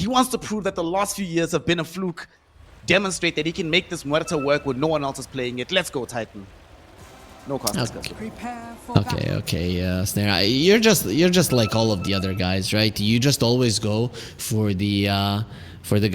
He wants to prove that the last few years have been a fluke. Demonstrate that he can make this Muerta work when no one else is playing it. Let's go, Titan. No cost. Okay, Snare. You're just like all of the other guys, right? You just always go for the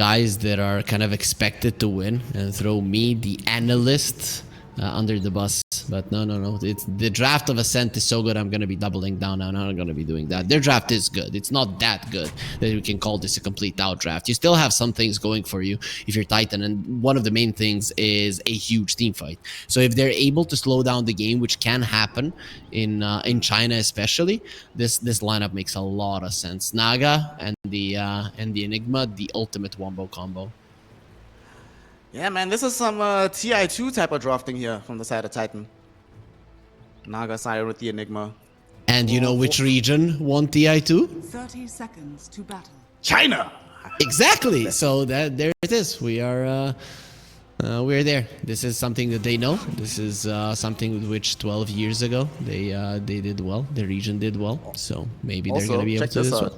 guys that are kind of expected to win and throw me, the analyst, under the bus. But no. It's the draft of Ascent is so good. I'm gonna be doubling down. I'm not gonna be doing that. Their draft is good. It's not that good that we can call this a complete out draft. You still have some things going for you if you're Titan, and one of the main things is a huge team fight. So if they're able to slow down the game, which can happen in China especially, this lineup makes a lot of sense. Naga and the Enigma, the ultimate wombo combo. Yeah, man, this is some TI2 type of drafting here from the side of Titan. Naga Siren with the Enigma. And you know which region won TI2? 30 seconds to battle. China! Exactly! So there it is. We're there. This is something that they know. This is something which 12 years ago they did well. The region did well. So maybe they're going to be able to do this one.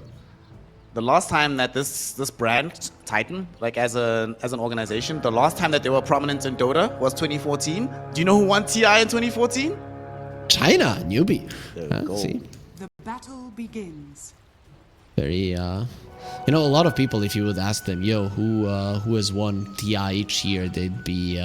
The last time that this brand, Titan, like as an organization, the last time that they were prominent in Dota was 2014. Do you know who won TI in 2014? China, newbie. See? The battle begins. Very, a lot of people, if you would ask them, yo, who has won TI each year, they'd be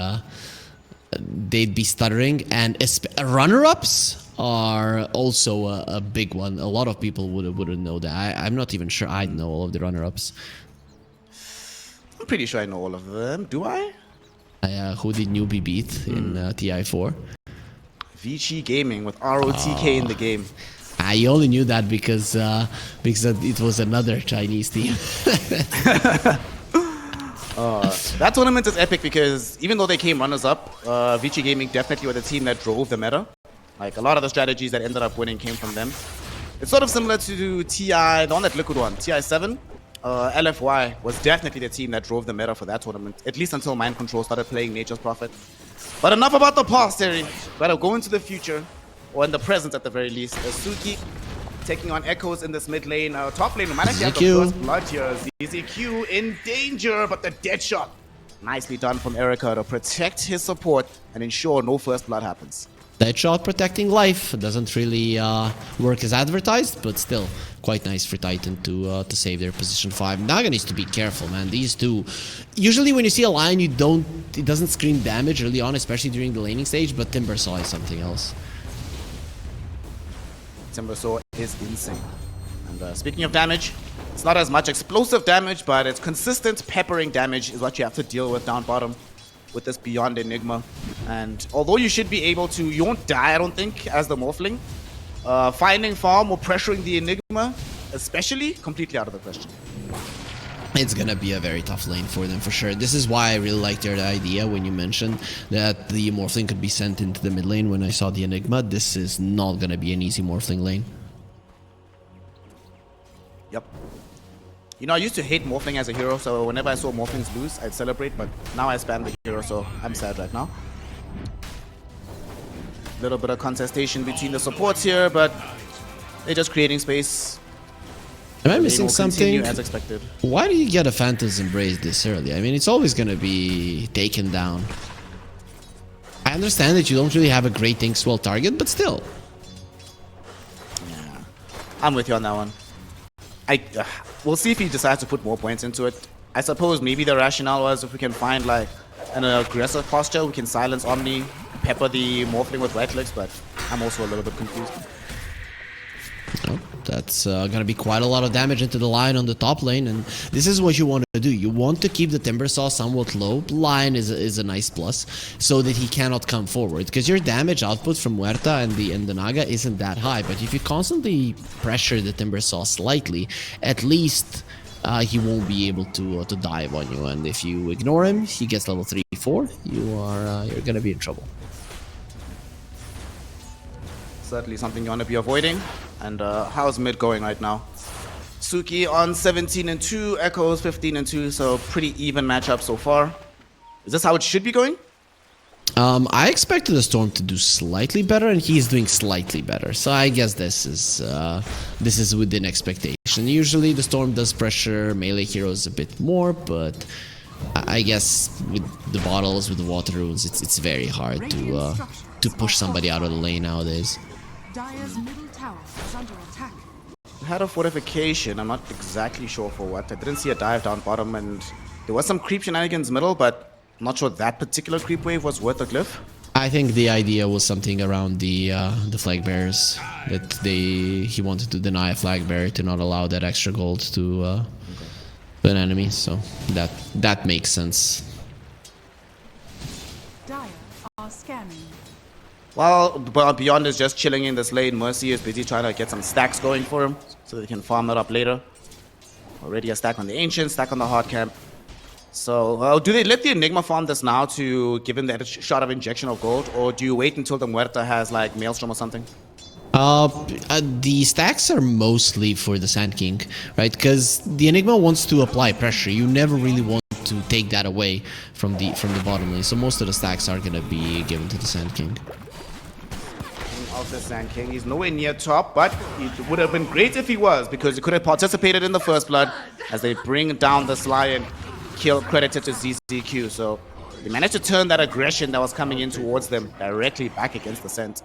stuttering. And runner-ups are also a big one. A lot of people wouldn't know that. I'm not even sure I'd know all of the runner-ups. I'm pretty sure I know all of them. Do I? Who did newbie beat in TI4? Vici Gaming with ROTK in the game. I only knew that because it was another Chinese team. That tournament is epic because even though they came runners-up, Vici Gaming definitely were the team that drove the meta. Like, a lot of the strategies that ended up winning came from them. It's sort of similar to TI, the one that Liquid won, TI7. LFY was definitely the team that drove the meta for that tournament, at least until Mind Control started playing Nature's Prophet. But enough about the past, Terry. Gotta go into the future, or in the present at the very least. Suki taking on Echoes in this mid lane. Top lane, we might actually have the first blood here. ZZQ in danger, but the dead shot. Nicely done from Erica to protect his support and ensure no first blood happens. That shot protecting life doesn't really work as advertised, but still quite nice for Titan to save their position 5. Naga needs to be careful, man. These two, usually when you see a line, it doesn't scream damage early on, especially during the laning stage, but Timbersaw is something else. Timbersaw is insane. And speaking of damage, it's not as much explosive damage, but it's consistent peppering damage is what you have to deal with down bottom with this Beyond Enigma. And although you should be able to, you won't die, I don't think, as the Morphling. Finding farm or pressuring the Enigma, especially, completely out of the question. It's gonna be a very tough lane for them for sure. This is why I really liked your idea when you mentioned that the Morphling could be sent into the mid lane when I saw the Enigma. This is not gonna be an easy Morphling lane. Yep. You know, I used to hate Morphling as a hero, so whenever I saw Morphlings lose, I'd celebrate, but now I spam the hero, so I'm sad right now. Little bit of contestation between the supports here, but they're just creating space. Am I missing something? As expected. Why do you get a Phantom's Embrace this early? I mean, it's always going to be taken down. I understand that you don't really have a great Inkswell target, but still. Yeah, I'm with you on that one. We'll see if he decides to put more points into it. I suppose maybe the rationale was if we can find like an aggressive posture, we can silence Omni, pepper the Morphling with right clicks, but I'm also a little bit confused. Oh, that's gonna be quite a lot of damage into the line on the top lane, and this is what you want to do. You want to keep the Timbersaw somewhat low. Line is a nice plus, so that he cannot come forward, because your damage output from Muerta and the Naga isn't that high. But if you constantly pressure the Timbersaw slightly, at least he won't be able to dive on you. And if you ignore him, he gets level 3-4. You're gonna be in trouble. Certainly something you want to be avoiding. And how's mid going right now? Suki on 17-2, Echoes 15-2, so pretty even matchup so far. Is this how it should be going? I expected the Storm to do slightly better, and he's doing slightly better. So I guess this is within expectation. Usually the Storm does pressure melee heroes a bit more, but I guess with the bottles, with the water runes, it's very hard to push somebody out of the lane nowadays. Dire's middle tower is under attack. Had a fortification, I'm not exactly sure for what. I didn't see a dive down bottom, and there was some creep shenanigans middle, but I'm not sure that particular creep wave was worth the glyph. I think the idea was something around the flag bearers, that he wanted to deny a flag bearer to not allow that extra gold to an enemy, so that makes sense. Dire are scanning. Well, beyond is just chilling in this lane. Mercy is busy trying to get some stacks going for him, so they can farm that up later. Already a stack on the Ancient, stack on the hard camp. So, do they let the Enigma farm this now to give him that shot of injection of gold, or do you wait until the Muerta has like Maelstrom or something? The stacks are mostly for the Sand King, right? Because the Enigma wants to apply pressure. You never really want to take that away from the bottom lane. So most of the stacks are gonna be given to the Sand King. Of the Sand King, he's nowhere near top, but it would have been great if he was, because he could have participated in the first blood as they bring down this lion. Kill credited to ZZQ, so they managed to turn that aggression that was coming in towards them directly back against the Scent.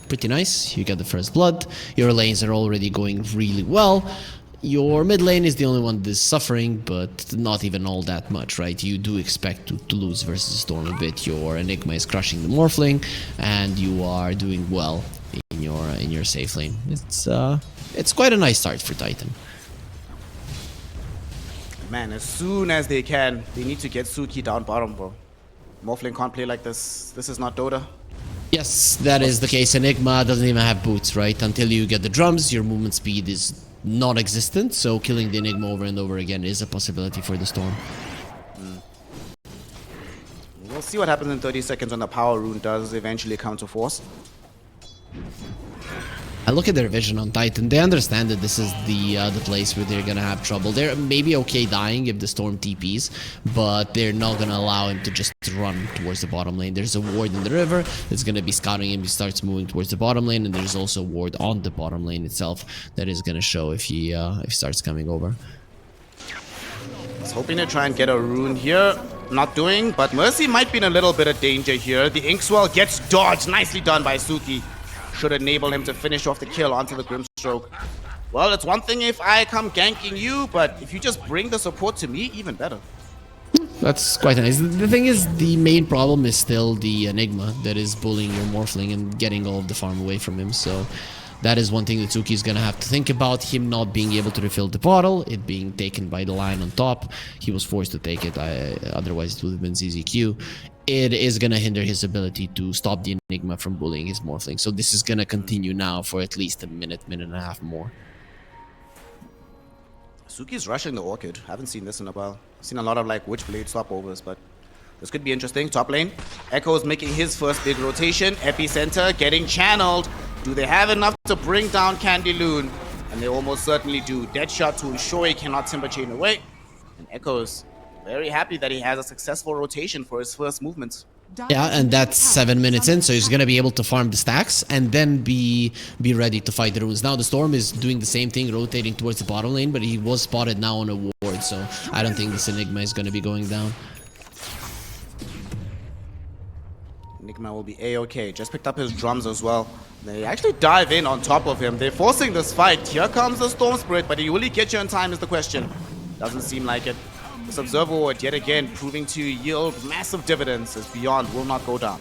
Pretty nice. You get the first blood. Your lanes are already going really well. Your mid lane is the only one that is suffering, but not even all that much, right? You do expect to lose versus Storm a bit. Your Enigma is crushing the Morphling, and you are doing well in your safe lane. It's quite a nice start for Titan. Man, as soon as they can, they need to get Suki down bottom, bro. Morphling can't play like this. This is not Dota. Yes, that is the case. Enigma doesn't even have boots, right? Until you get the drums, your movement speed is non-existent, so killing the Enigma over and over again is a possibility for the Storm. We'll see what happens in 30 seconds when the power rune does eventually come to force. I look at their vision on Titan. They understand that this is the place where they're gonna have trouble. They're maybe okay dying if the Storm TPs, but they're not gonna allow him to just run towards the bottom lane. There's a ward in the river that's gonna be scouting him. He starts moving towards the bottom lane, and there's also a ward on the bottom lane itself that is gonna show if he starts coming over. I was hoping to try and get a rune here. Not doing, but Mercy might be in a little bit of danger here. The Inkswell gets dodged. Nicely done by Suki. Should enable him to finish off the kill onto the Grimstroke. Well, it's one thing if I come ganking you, but if you just bring the support to me, even better. That's quite nice. The thing is, the main problem is still the Enigma that is bullying your Morphling and getting all of the farm away from him, so that is one thing that Suki is going to have to think about. Him not being able to refill the bottle, it being taken by the line on top. He was forced to take it, otherwise it would have been ZZQ. It is going to hinder his ability to stop the Enigma from bullying his Morphling. So this is going to continue now for at least a minute, minute and a half more. Suki's rushing the Orchid. Haven't seen this in a while. Seen a lot of like Witchblade stopovers, but this could be interesting. Top lane, Echo's making his first big rotation. Epicenter getting channeled. Do they have enough to bring down Candy Loon? And they almost certainly do. Deadshot to ensure he cannot Timber Chain away. And Echo's very happy that he has a successful rotation for his first movements. Yeah, and that's 7 minutes in, so he's gonna be able to farm the stacks and then be ready to fight the runes. Now the Storm is doing the same thing, rotating towards the bottom lane, but he was spotted now on a ward, so I don't think this Enigma is gonna be going down. Enigma will be A-okay. Just picked up his drums as well. They actually dive in on top of him. They're forcing this fight. Here comes the Storm Spirit, but will he get you in time is the question. Doesn't seem like it. This Observer Ward yet again proving to yield massive dividends as Beyond will not go down.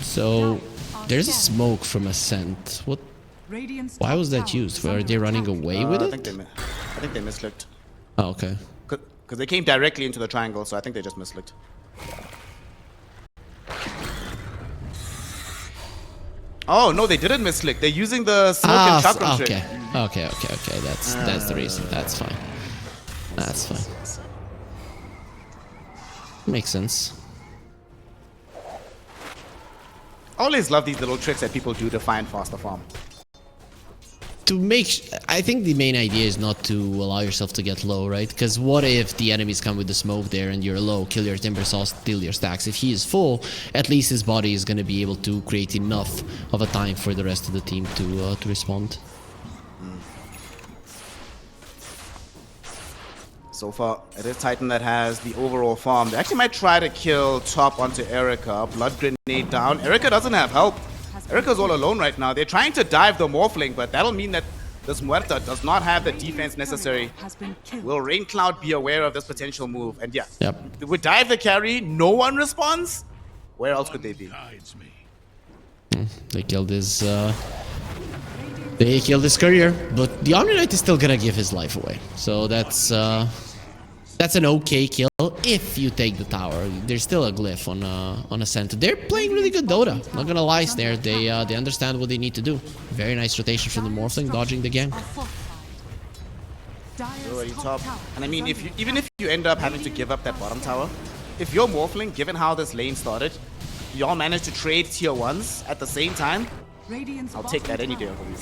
So there's a smoke from Ascent. What? Why was that used? Are they running away with it? I think they misclicked. Oh, okay. Because they came directly into the triangle, so I think they just misclicked. Oh no, they didn't misclick. They're using the smoke and chakram trick. Okay. That's the reason. That's fine. That's fine. Makes sense. I always love these little tricks that people do to find faster farm. I think the main idea is not to allow yourself to get low, right? Because what if the enemies come with the smoke there and you're low, kill your timber saw, steal your stacks? If he is full, at least his body is going to be able to create enough of a time for the rest of the team to respond. So far, it is Titan that has the overall farm. They actually might try to kill top onto Erica. Blood grenade down. Erica doesn't have help. Erica's all alone right now. They're trying to dive the Morphling, but that'll mean that this Muerta does not have the defense necessary. Will Rain Cloud be aware of this potential move? And yeah, we dive the carry, no one responds. Where else could they be? They killed his courier, but the Omni Knight is still gonna give his life away. So that's an okay kill if you take the tower. There's still a glyph on Ascent. They're playing really good Dota. Not gonna lie, Snare. They understand what they need to do. Very nice rotation from the Morphling, dodging the gank. Already top. And I mean, even if you end up having to give up that bottom tower, if you're Morphling, given how this lane started, you all managed to trade tier 1s at the same time, I'll take that any day over you.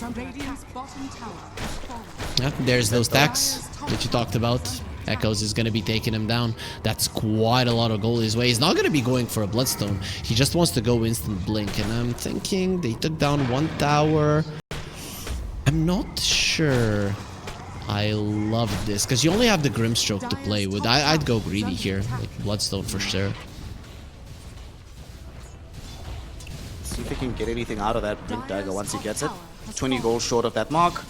Yeah, there's those stacks that you talked about. Echoes is going to be taking him down. That's quite a lot of gold his way. He's not going to be going for a Bloodstone. He just wants to go instant blink. And I'm thinking they took down one tower. I'm not sure I love this because you only have the Grimstroke to play with. I'd go greedy here, like Bloodstone for sure. See if he can get anything out of that Blink Dagger once he gets it. 20 gold short of that mark.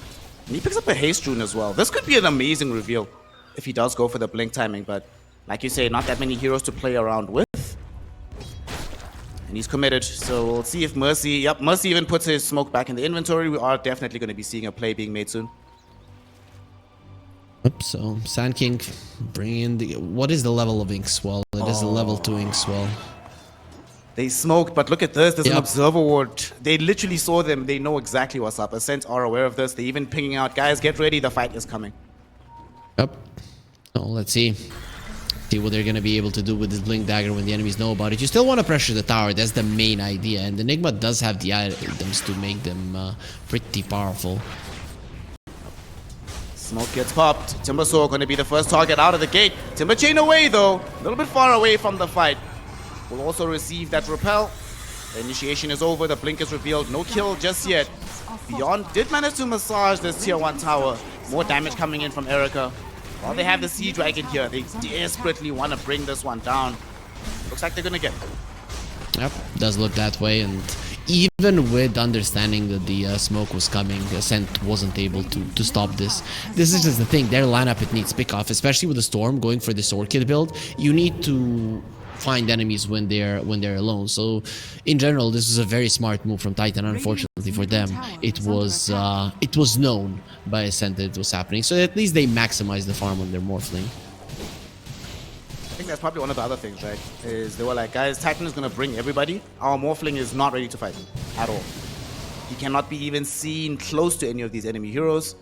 And he picks up a Haste Rune as well. This could be an amazing reveal if he does go for the blink timing, but like you say, not that many heroes to play around with. And he's committed, so we'll see if Mercy... Yep, Mercy even puts his smoke back in the inventory. We are definitely going to be seeing a play being made soon. Oops, so Sand King bringing in the... What is the level of Inkswell? It is a level 2 Inkswell. They smoked, but look at this. There's an Observer Ward. They literally saw them. They know exactly what's up. Ascent are aware of this. They're even pinging out, guys, get ready. The fight is coming. Yep. So let's see what they're going to be able to do with this Blink Dagger when the enemies know about it. You still want to pressure the tower. That's the main idea. And Enigma does have the items to make them pretty powerful. Smoke gets popped. Timbersaw going to be the first target out of the gate. Timber Chain away, though. A little bit far away from the fight. Will also receive that repel. The initiation is over. The blink is revealed. No kill just yet. Beyond did manage to massage this tier 1 tower. More damage coming in from Erica. While they have the Sea Dragon here, they desperately want to bring this one down. Looks like they're going to get it. Yep, does look that way. And even with understanding that the smoke was coming, Ascent wasn't able to stop this. This is just the thing. Their lineup, it needs pick off, especially with the Storm going for this Orchid build. You need to find enemies when they're alone. So in general, this was a very smart move from Titan. Unfortunately for them, it was known by Ascent that it was happening, so at least they maximized the farm on their Morphling. I think that's probably one of the other things, right? Is they were like, guys, Titan is going to bring everybody. Our Morphling is not ready to fight him at all. He cannot be even seen close to any of these enemy heroes.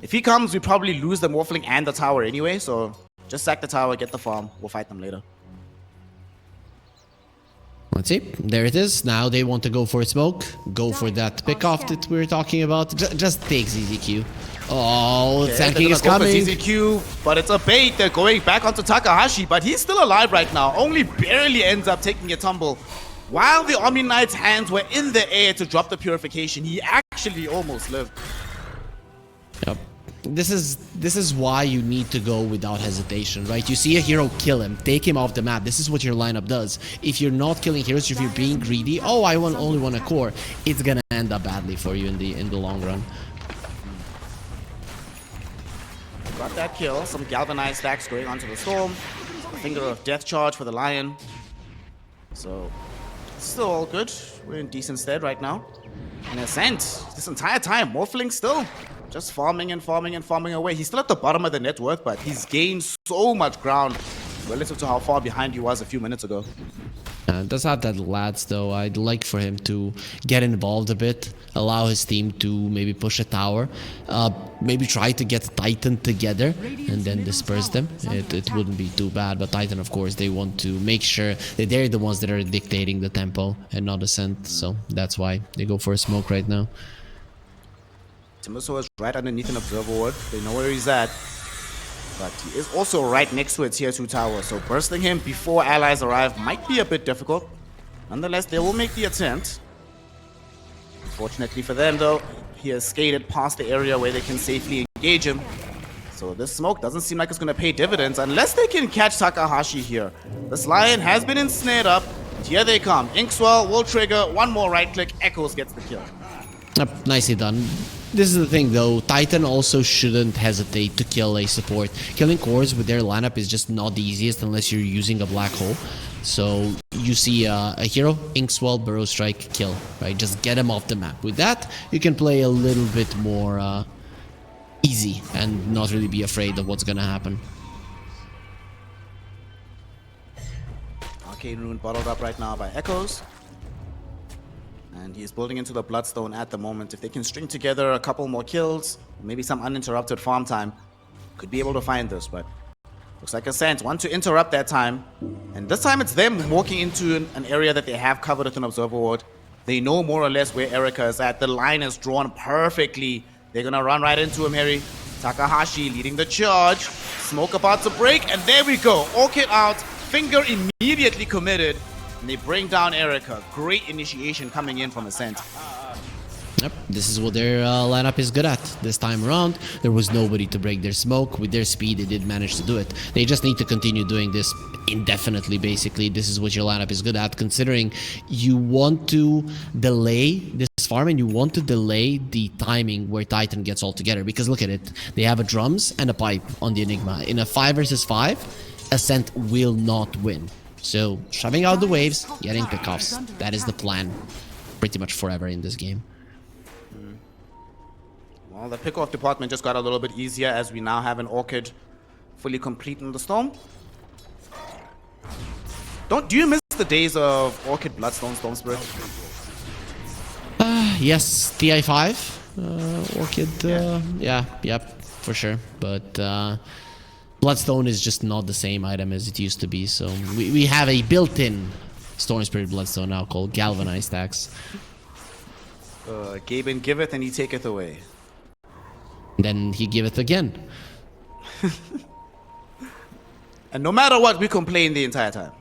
If he comes, we probably lose the Morphling and the tower anyway, so just sack the tower, get the farm, we'll fight them later. Let's see. There it is. Now they want to go for smoke. Go for that pick-off that we were talking about. Just take ZZQ. Oh, Sand King is coming. ZZQ, but it's a bait. They're going back onto Takahashi, but he's still alive right now. Only barely ends up taking a tumble. While the Omni Knight's hands were in the air to drop the purification, he actually almost lived. Yep. This is why you need to go without hesitation, right? You see a hero, kill him, take him off the map. This is what your lineup does. If you're not killing heroes, if you're being greedy, oh, I only want a core, it's gonna end up badly for you in the long run. Got that kill. Some galvanized stacks going onto the Storm. Finger of Death charge for the Lion. So still all good. We're in decent stead right now. And Ascent, this entire time, Morphling still just farming and farming and farming away. He's still at the bottom of the net worth, but he's gained so much ground relative to how far behind he was a few minutes ago. Does have that lads though. I'd like for him to get involved a bit, allow his team to maybe push a tower, maybe try to get Titan together and then disperse them. It wouldn't be too bad, but Titan, of course, they want to make sure that they're the ones that are dictating the tempo. and not Ascent, so that's why they go for a smoke right now. Timbersaw is right underneath an observer ward. They know where he's at. But he is also right next to a tier 2 tower. So bursting him before allies arrive might be a bit difficult. Nonetheless, they will make the attempt. Unfortunately for them, though, he has skated past the area where they can safely engage him. So this smoke doesn't seem like it's going to pay dividends unless they can catch Takahashi here. This Lion has been ensnared up. And here they come. Inkswell will trigger. One more right click. Echoes gets the kill. Yep, nicely done. This is the thing though, Titan also shouldn't hesitate to kill a support. Killing cores with their lineup is just not the easiest unless you're using a black hole. So you see a hero, Inkswell, Burrow Strike, kill, right? Just get him off the map. With that, you can play a little bit more easy and not really be afraid of what's gonna happen. Arcane Rune bottled up right now by Echoes. And he's building into the Bloodstone at the moment. If they can string together a couple more kills, maybe some uninterrupted farm time, could be able to find this, but looks like Ascent want to interrupt that time. And this time it's them walking into an area that they have covered with an observer ward. They know more or less where Erica is at. The line is drawn perfectly. They're gonna run right into him, Harry. Takahashi leading the charge. Smoke about to break, and there we go. Orchid out, Finger immediately committed. And they bring down Erica. Great initiation coming in from Ascent. Yep, this is what their lineup is good at. This time around, there was nobody to break their smoke. With their speed, they did manage to do it. They just need to continue doing this indefinitely, basically. This is what your lineup is good at, considering you want to delay this farm and you want to delay the timing where Titan gets all together. Because look at it. They have a drums and a pipe on the Enigma. In a 5 versus 5, Ascent will not win. So, shoving out the waves, getting pickoffs. That is the plan pretty much forever in this game. Well, the pickoff department just got a little bit easier as we now have an Orchid fully complete in the Storm. Do you miss the days of Orchid, Bloodstone, Storm Spirit? Yes, TI5, Orchid, yep, for sure. But Bloodstone is just not the same item as it used to be, so we have a built-in Storm Spirit Bloodstone now called Galvanized Axe. Gaben giveth and he taketh away. Then he giveth again. And no matter what, we complain the entire time.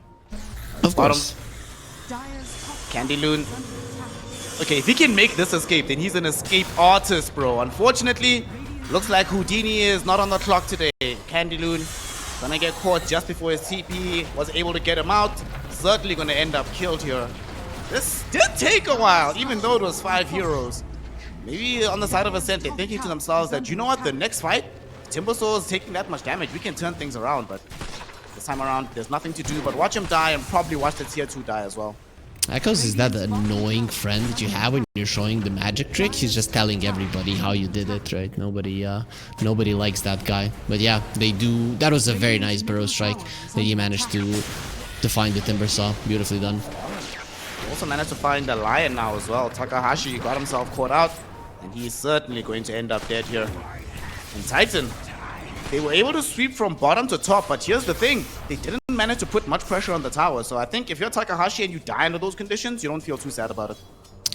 Of course. Candy Loon. Okay, if he can make this escape, then he's an escape artist, bro. Unfortunately, looks like Houdini is not on the clock today. Candy Loon gonna get caught just before his TP was able to get him out. Certainly gonna end up killed here. This did take a while, even though it was 5 heroes. Maybe on the side of Ascent, they're thinking to themselves that, you know what, the next fight, Timbersaw is taking that much damage. We can turn things around, but this time around, there's nothing to do but watch him die and probably watch the tier 2 die as well. Echoes is that annoying friend that you have when you're showing the magic trick. He's just telling everybody how you did it, right? Nobody likes that guy. But yeah, they do. That was a very nice Burrow Strike that he managed to find the Timbersaw. Beautifully done. Also managed to find the Lion now as well. Takahashi got himself caught out, and he's certainly going to end up dead here. And Titan, they were able to sweep from bottom to top, but here's the thing. They didn't manage to put much pressure on the tower. So I think if you're Takahashi and you die under those conditions, you don't feel too sad about it.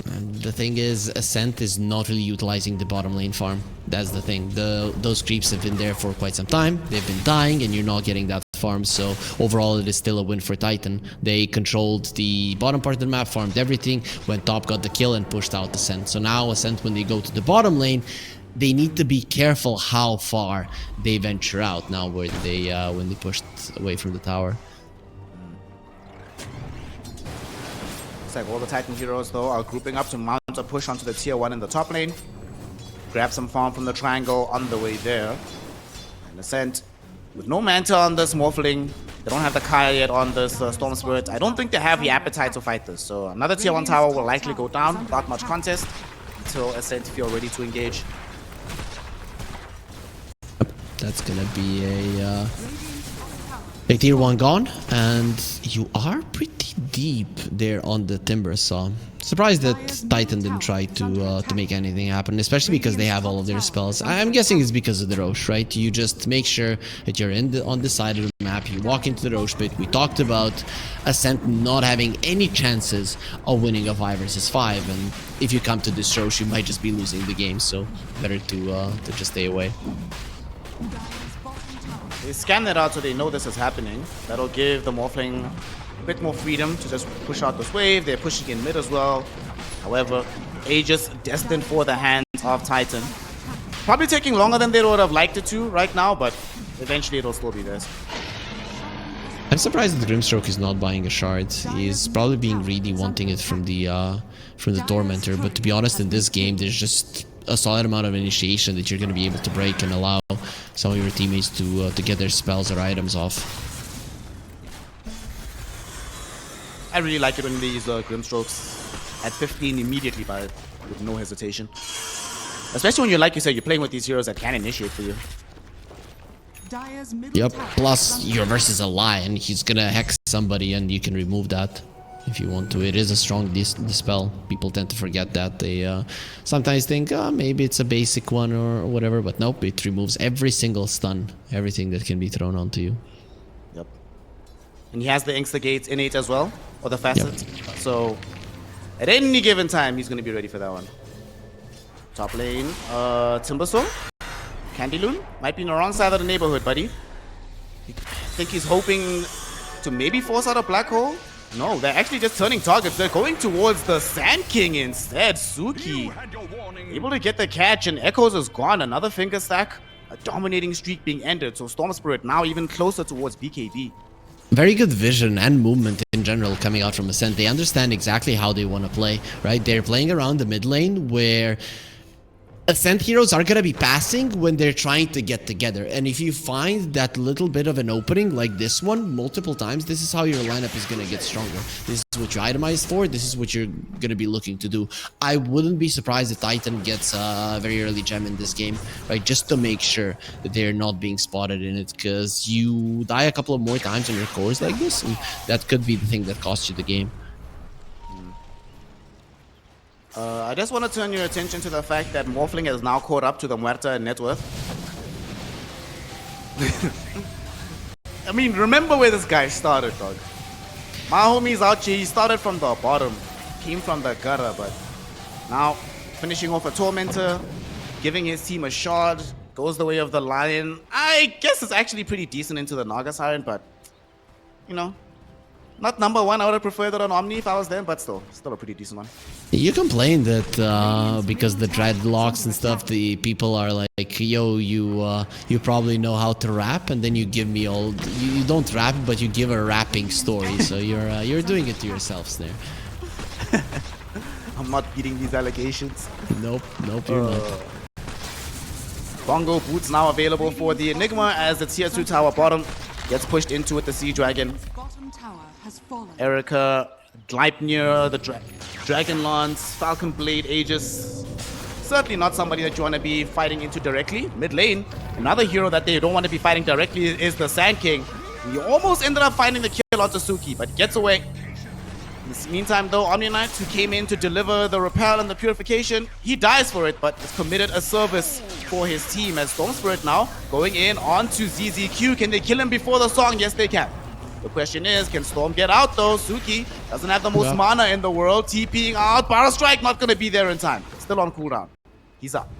And the thing is, Ascent is not really utilizing the bottom lane farm. That's the thing. Those creeps have been there for quite some time. They've been dying, and you're not getting that farm. So overall, it is still a win for Titan. They controlled the bottom part of the map, farmed everything, went top, got the kill, and pushed out Ascent. So now Ascent, when they go to the bottom lane, they need to be careful how far they venture out now when they pushed away from the tower. Looks like all the Titan heroes, though, are grouping up to mount a push onto the tier 1 in the top lane. Grab some farm from the triangle on the way there. And Ascent, with no Manta on this Morphling, they don't have the Kaya yet on this Storm Spirit. I don't think they have the appetite to fight this. So another tier 1 tower will likely go down without much contest until Ascent feel ready to engage. That's gonna be a tier 1 gone, and you are pretty deep there on the Timbersaw. Surprised that Titan didn't try to make anything happen, especially because they have all of their spells. I'm guessing it's because of the Roche, right? You just make sure that you're on the side of the map, you walk into the Roche pit. We talked about Ascent not having any chances of winning a 5 versus 5, and if you come to this Roche, you might just be losing the game, so better to just stay away. They scan that out so they know this is happening. That'll give the Morphling a bit more freedom to just push out this wave. They're pushing in mid as well. However, Aegis destined for the hands of Titan. Probably taking longer than they would have liked it to right now, but eventually it'll still be theirs. I'm surprised that Grimstroke is not buying a shard. He's probably being greedy, wanting it from the Tormentor. But to be honest, in this game, there's just a solid amount of initiation that you're going to be able to break and allow some of your teammates to get their spells or items off. I really like it when they use Grimstrokes at 15 immediately with no hesitation. Especially when like you said, you're playing with these heroes that can initiate for you. Yep, plus you're versus a Lion, he's gonna hex somebody and you can remove that if you want to. It is a strong dispel. People tend to forget that. They sometimes think, oh, maybe it's a basic one or whatever, but nope, it removes every single stun, everything that can be thrown onto you. Yep. And he has the Instigate innate as well, or the Facet. Yep. So at any given time, he's gonna be ready for that one. Top lane, Timbersaw. Candyloon might be in the wrong side of the neighborhood, buddy. I think he's hoping to maybe force out a black hole. No, they're actually just turning targets. They're going towards the Sand King instead. Suki able to get the catch, and Echoes is gone. Another finger stack. A dominating streak being ended. So Storm Spirit now even closer towards BKB. Very good vision and movement in general coming out from Ascent. They understand exactly how they want to play, right? They're playing around the mid lane where Ascent heroes are going to be passing when they're trying to get together. And if you find that little bit of an opening like this one multiple times, this is how your lineup is going to get stronger. This is what you itemize for. This is what you're going to be looking to do. I wouldn't be surprised if Titan gets a very early gem in this game, right? Just to make sure that they're not being spotted in it, because you die a couple of more times on your cores like this, and that could be the thing that costs you the game. I just want to turn your attention to the fact that Morphling has now caught up to the Muerta in net worth. I mean, remember where this guy started, dog. My homie's out here, he started from the bottom, came from the gutter, but now finishing off a Tormentor, giving his team a shard, goes the way of the Lion. I guess it's actually pretty decent into the Naga Siren, but, you know, not number one. I would have preferred it on Omni if I was there, but still a pretty decent one. You complain that because the dreadlocks and stuff, the people are like, yo, you probably know how to rap, and then you give me all, you don't rap, but you give a rapping story, so you're doing it to yourselves there. I'm not beating these allegations. Nope, you're not. Bongo boots now available for the Enigma as the tier 2 tower bottom gets pushed into it. The Sea Dragon. Erica, Gleipnir, the Dragon Lance, Falcon Blade, Aegis. Certainly not somebody that you want to be fighting into directly. Mid lane, another hero that they don't want to be fighting directly is the Sand King. He almost ended up finding the kill on Suki, but gets away. In the meantime, though, Omni Knight, who came in to deliver the Repel and the Purification, he dies for it, but has committed a service for his team. As Storm Spirit now going in onto ZZQ. Can they kill him before the song? Yes, they can. The question is, can Storm get out though? Suki doesn't have the most mana in the world. TPing out. Power Strike not going to be there in time. Still on cooldown. He's up.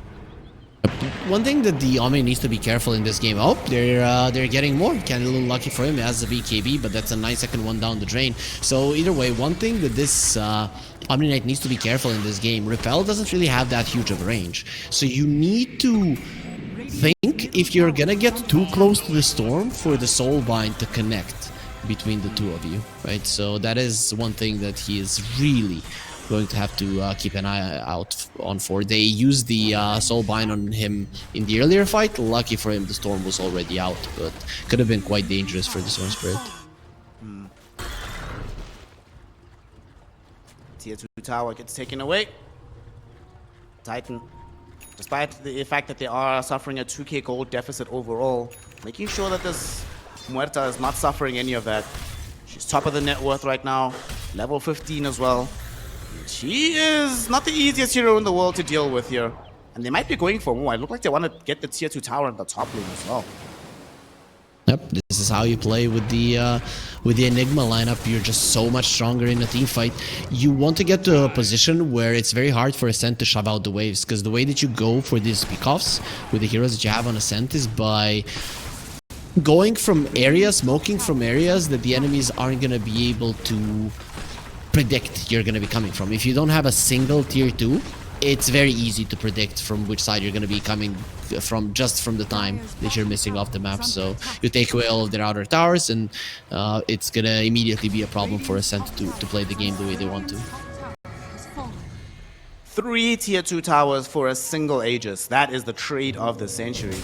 One thing that the Omni needs to be careful in this game. Oh, they're getting more. Kind of a little lucky for him. He has a BKB, but that's a 9-second one down the drain. So either way, one thing that this Omni Knight needs to be careful in this game. Repel doesn't really have that huge of a range. So you need to think if you're gonna get too close to the Storm for the Soulbind to connect between the two of you, right? So that is one thing that he is really going to have to keep an eye out on for. They used the Soulbind on him in the earlier fight. Lucky for him, the Storm was already out, but could have been quite dangerous for the Storm Spirit. Tier 2 tower gets taken away. Titan, despite the fact that they are suffering a 2k gold deficit overall, making sure that this Muerta is not suffering any of that. She's top of the net worth right now, level 15 as well. She is not the easiest hero in the world to deal with here. And they might be going for more. It looks like they want to get the tier 2 tower in the top lane as well. Yep, this is how you play with the Enigma lineup. You're just so much stronger in a team fight. You want to get to a position where it's very hard for Ascent to shove out the waves, because the way that you go for these pickoffs with the heroes that you have on Ascent is by going from areas, smoking from areas that the enemies aren't going to be able to predict you're going to be coming from. If you don't have a single tier 2, it's very easy to predict from which side you're going to be coming from just from the time that you're missing off the map. So you take away all of their outer towers, and it's going to immediately be a problem for Ascent to play the game the way they want to. 3 tier 2 towers for a single Aegis. That is the trade of the century.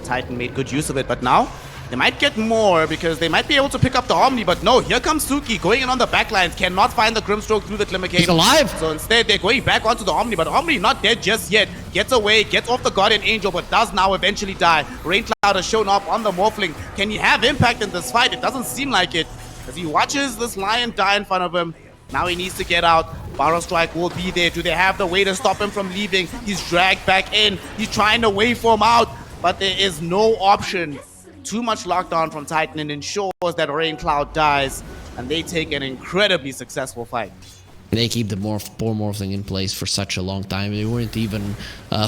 Titan made good use of it, but now they might get more because they might be able to pick up the Omni, but no, here comes Suki going in on the backlines, cannot find the Grimstroke through the Glimmer Cave. He's alive! So instead, they're going back onto the Omni, but Omni not dead just yet. Gets away, gets off the Guardian Angel, but does now eventually die. Raincloud has shown up on the Morphling. Can he have impact in this fight? It doesn't seem like it, as he watches this Lion die in front of him. Now he needs to get out. Barrow Strike will be there. Do they have the way to stop him from leaving? He's dragged back in. He's trying to waveform out, but there is no option. Too much lockdown from Titan and ensures that Raincloud dies, and they take an incredibly successful fight. They keep the poor Morphling in place for such a long time. They weren't even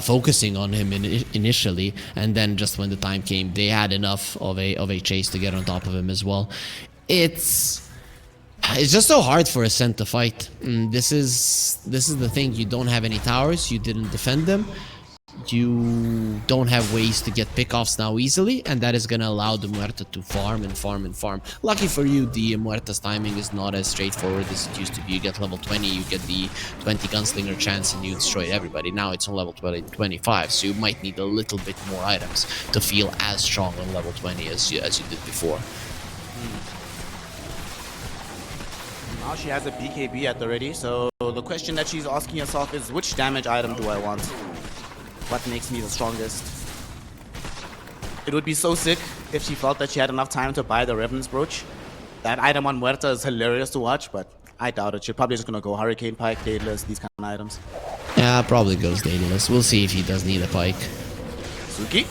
focusing on him initially, and then just when the time came, they had enough of a chase to get on top of him as well. It's just so hard for Ascent to fight. This is the thing. You don't have any towers. You didn't defend them. You don't have ways to get pickoffs now easily, and that is going to allow the Muerta to farm and farm and farm. Lucky for you, the Muerta's timing is not as straightforward as it used to be. You get level 20, you get the 20 Gunslinger chance, and you destroy everybody. Now it's on level 25, so you might need a little bit more items to feel as strong on level 20 as you did before. Now she has a BKB at the ready, so the question that she's asking herself is, which damage item do I want? What makes me the strongest? It would be so sick if she felt that she had enough time to buy the Revenant's Brooch. That item on Muerta is hilarious to watch, but I doubt it. She's probably just gonna go Hurricane Pike, Daedalus, these kind of items. Yeah, probably goes Daedalus. We'll see if he does need a Pike. Suki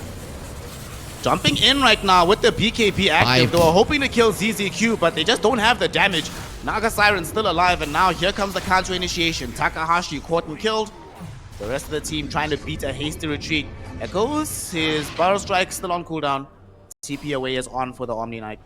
jumping in right now with the BKB active. They were hoping to kill ZZQ, but they just don't have the damage. Naga Siren's still alive, and now here comes the counter initiation. Takahashi caught and killed. The rest of the team trying to beat a hasty retreat. Echoes, his Barrow Strike still on cooldown. TP away is on for the Omni Knight.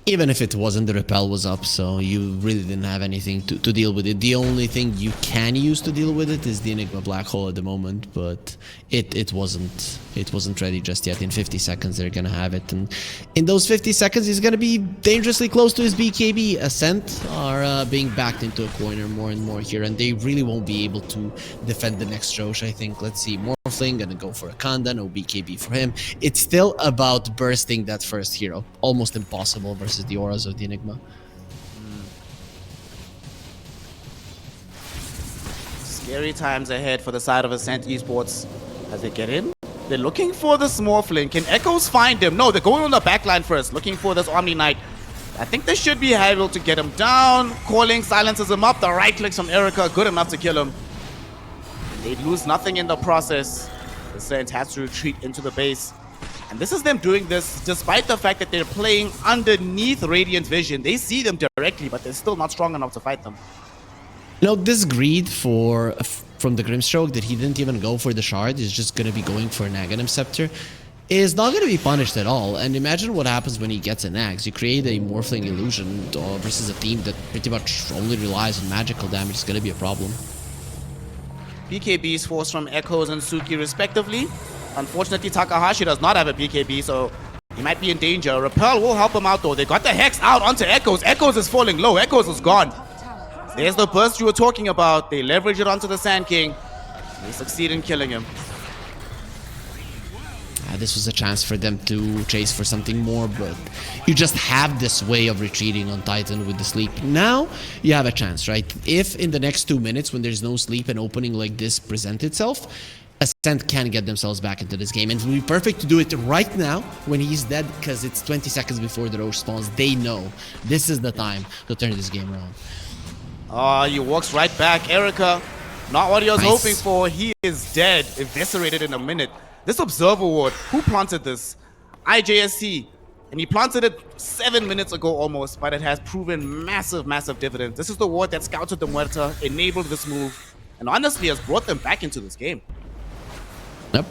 Even if it wasn't, the repel was up, so you really didn't have anything to deal with it. The only thing you can use to deal with it is the Enigma Black Hole at the moment, but it wasn't ready just yet. In 50 seconds they're gonna have it, and in those 50 seconds he's gonna be dangerously close to his BKB. Ascent are being backed into a corner more and more here, and they really won't be able to defend the next Roche, I think. Let's see, Morphling gonna go for a Kanda, no BKB for him. It's still about bursting that first hero. Almost impossible versus the auras of the Enigma. Scary times ahead for the side of Ascent Esports as they get in. They're looking for the Smurfling. Can Echoes find him? No, they're going on the backline first, looking for this Omni Knight. I think they should be able to get him down. Calling silences him up. The right clicks from Erica, good enough to kill him. They lose nothing in the process. Ascent has to retreat into the base. And this is them doing this despite the fact that they're playing underneath Radiant Vision. They see them directly, but they're still not strong enough to fight them. You know, this greed from the Grimstroke that he didn't even go for the shard, is just going to be going for an Aghanim Scepter, is not going to be punished at all. And imagine what happens when he gets an axe. You create a Morphling illusion versus a team that pretty much only relies on magical damage. It's going to be a problem. BKBs forced from Echoes and Suki respectively. Unfortunately, Takahashi does not have a BKB, so he might be in danger. Repel will help him out though. They got the Hex out onto Echoes. Echoes is falling low. Echoes is gone. There's the burst you were talking about. They leverage it onto the Sand King. They succeed in killing him. This was a chance for them to chase for something more, but you just have this way of retreating on Titan with the sleep. Now you have a chance, right? If in the next 2 minutes, when there's no sleep, an opening like this presents itself, Ascent can get themselves back into this game, and it will be perfect to do it right now when he's dead, because it's 20 seconds before the Roche spawns. They know this is the time to turn this game around. He walks right back. Erica, not what he was Nice. hoping for. He is dead, eviscerated in a minute. This Observer Ward, who planted this? IJSC. And he planted it 7 minutes ago almost, but it has proven massive, massive dividends. This is the ward that scouted the Muerta, enabled this move, and honestly has brought them back into this game. Yep.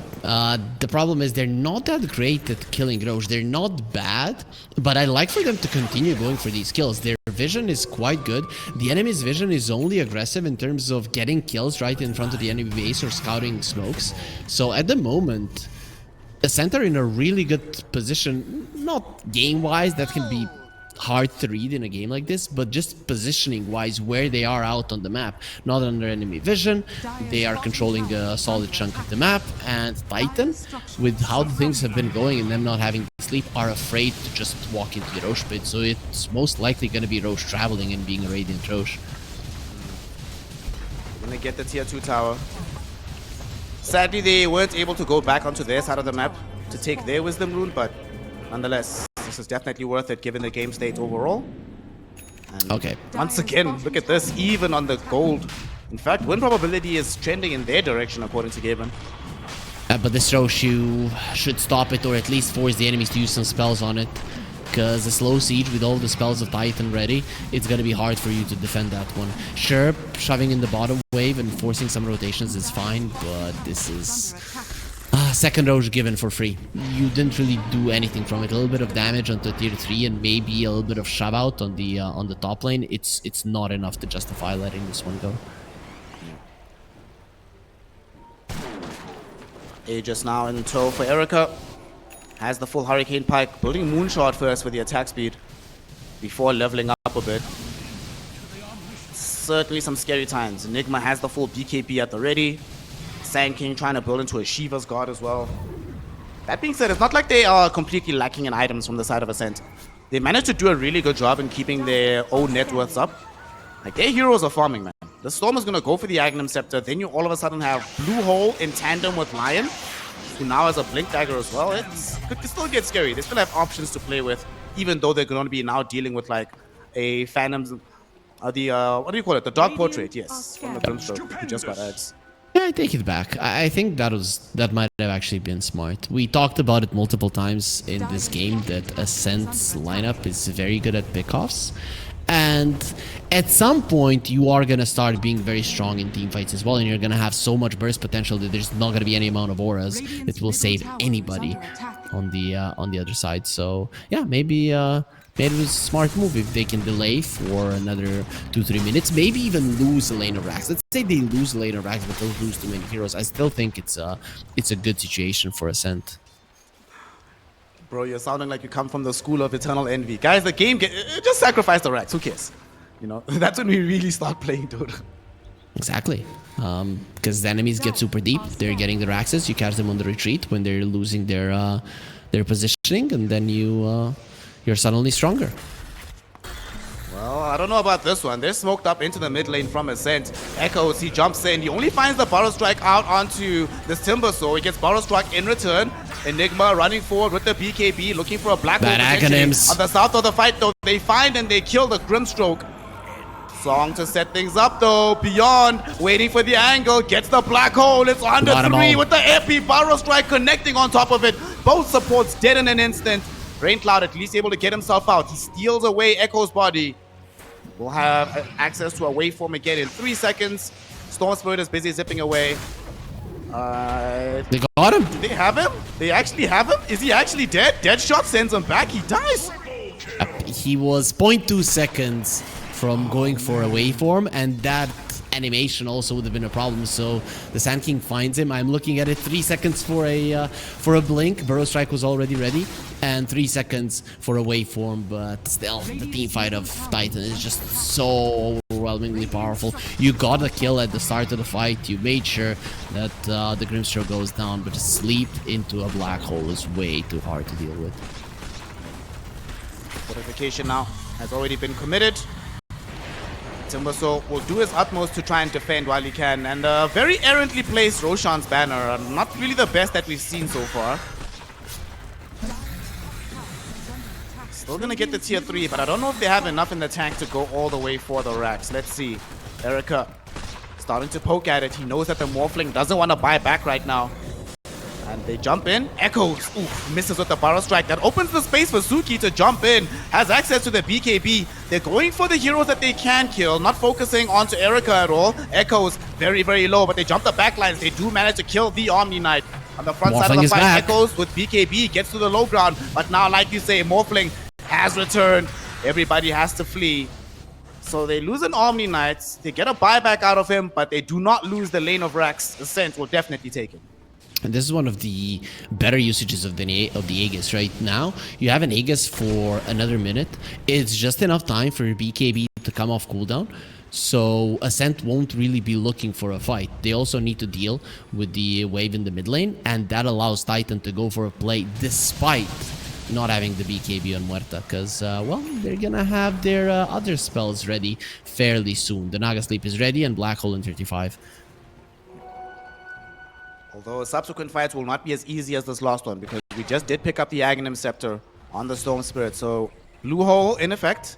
The problem is they're not that great at killing Roche. They're not bad, but I like for them to continue going for these kills. Their vision is quite good. The enemy's vision is only aggressive in terms of getting kills right in front of the enemy base or scouting smokes. So at the moment, Ascent are in a really good position, not game-wise, that can be hard to read in a game like this, but just positioning-wise where they are out on the map. Not under enemy vision, they are controlling a solid chunk of the map, and Titan, with how things have been going and them not having sleep, are afraid to just walk into the Roche pit, so it's most likely going to be Roche traveling and being a Radiant Roche. Gonna get the tier 2 tower. Sadly, they weren't able to go back onto their side of the map to take their Wisdom Rune, but nonetheless, this is definitely worth it given the game state overall. And Okay. once again, look at this, even on the gold. In fact, win probability is trending in their direction according to Gaben. But this Roche, you should stop it or at least force the enemies to use some spells on it. Because a slow siege with all the spells of Titan ready, it's going to be hard for you to defend that one. Sure, shoving in the bottom wave and forcing some rotations is fine, but this is... second Roche given for free. You didn't really do anything from it. A little bit of damage onto tier 3 and maybe a little bit of shove out on the top lane. It's not enough to justify letting this one go. Aegis now in tow for Erica. Has the full Hurricane Pike, building Moonshot first with the attack speed before leveling up a bit. Certainly some scary times. Enigma has the full BKB at the ready. Sand King trying to build into a Shiva's God as well. That being said, it's not like they are completely lacking in items from the side of Ascent. They managed to do a really good job in keeping their own net worths up. Like, their heroes are farming, man. The Storm is going to go for the Agnum Scepter. Then you all of a sudden have Blue Hole in tandem with Lion, who now has a Blink Dagger as well. It still gets scary. They still have options to play with, even though they're going to be now dealing with like a Phantom's, what do you call it? The Dark Portrait, yes, from the Brimstone, who just got ads. Yeah, I take it back. I think that might have actually been smart. We talked about it multiple times in this game that Ascent's lineup is very good at pickoffs. And at some point, you are going to start being very strong in team fights as well, and you're going to have so much burst potential that there's not going to be any amount of auras that will save anybody on the other side. So yeah, maybe it was a smart move if they can delay for another 2-3 minutes, maybe even lose a lane of racks. Let's say they lose a lane of racks, but they'll lose too many heroes. I still think it's a good situation for Ascent. Bro, you're sounding like you come from the school of eternal envy. Guys, the game, just sacrifice the racks. Who cares? You know, that's when we really start playing Dota. Exactly. Because the enemies get super deep. They're getting their axes. You catch them on the retreat when they're losing their positioning, and then you're suddenly stronger. Well, I don't know about this one. They're smoked up into the mid lane from Ascent. Echoes, he jumps in. He only finds the Burrow Strike out onto this Timber Saw. He gets Burrow Strike in return. Enigma running forward with the BKB, looking for a black hole. Acronyms. On the south of the fight, though, they find and they kill the Grimstroke. Song to set things up, though. Beyond, waiting for the angle, gets the black hole. It's under 3 with the epi Burrow Strike connecting on top of it. Both supports dead in an instant. Raincloud at least able to get himself out. He steals away Echo's body. We'll have access to a waveform again in 3 seconds. Storm Spirit is busy zipping away. They got him. Do they have him? They actually have him? Is he actually dead? Deadshot sends him back. He dies. He was 0.2 seconds from going for a waveform, and that animation also would have been a problem. So the Sand King finds him. I'm looking at it. 3 seconds for a blink. Burrow Strike was already ready, and 3 seconds for a waveform. But still, the team fight of Titan is just so overwhelmingly powerful. You got a kill at the start of the fight. You made sure that the Grimstroke goes down, but to sleep into a black hole is way too hard to deal with. Fortification now has already been committed. Timbersaw will do his utmost to try and defend while he can, and very errantly placed Roshan's banner. Not really the best that we've seen so far. We're gonna get the tier 3, but I don't know if they have enough in the tank to go all the way for the racks. Let's see. Erica starting to poke at it. He knows that the Morphling doesn't want to buy back right now. And they jump in. Echoes. Oof, misses with the Burrow Strike. That opens the space for Suki to jump in. Has access to the BKB. They're going for the heroes that they can kill. Not focusing onto Erica at all. Echoes very, very low, but they jump the backlines. They do manage to kill the Omni Knight. On the front side of the fight, back. Echoes with BKB gets to the low ground. But now, like you say, Morphling has returned. Everybody has to flee. So they lose an Omni Knight. They get a buyback out of him, but they do not lose the lane of racks. Ascent will definitely take it. And this is one of the better usages of the Aegis right now. You have an Aegis for another minute. It's just enough time for BKB to come off cooldown. So Ascent won't really be looking for a fight. They also need to deal with the wave in the mid lane. And that allows Titan to go for a play despite not having the BKB on Muerta. Because, well, they're going to have their other spells ready fairly soon. The Naga Sleep is ready and Black Hole in 35. Although subsequent fights will not be as easy as this last one because we just did pick up the Aghanim Scepter on the Storm Spirit. So Blue Hole in effect.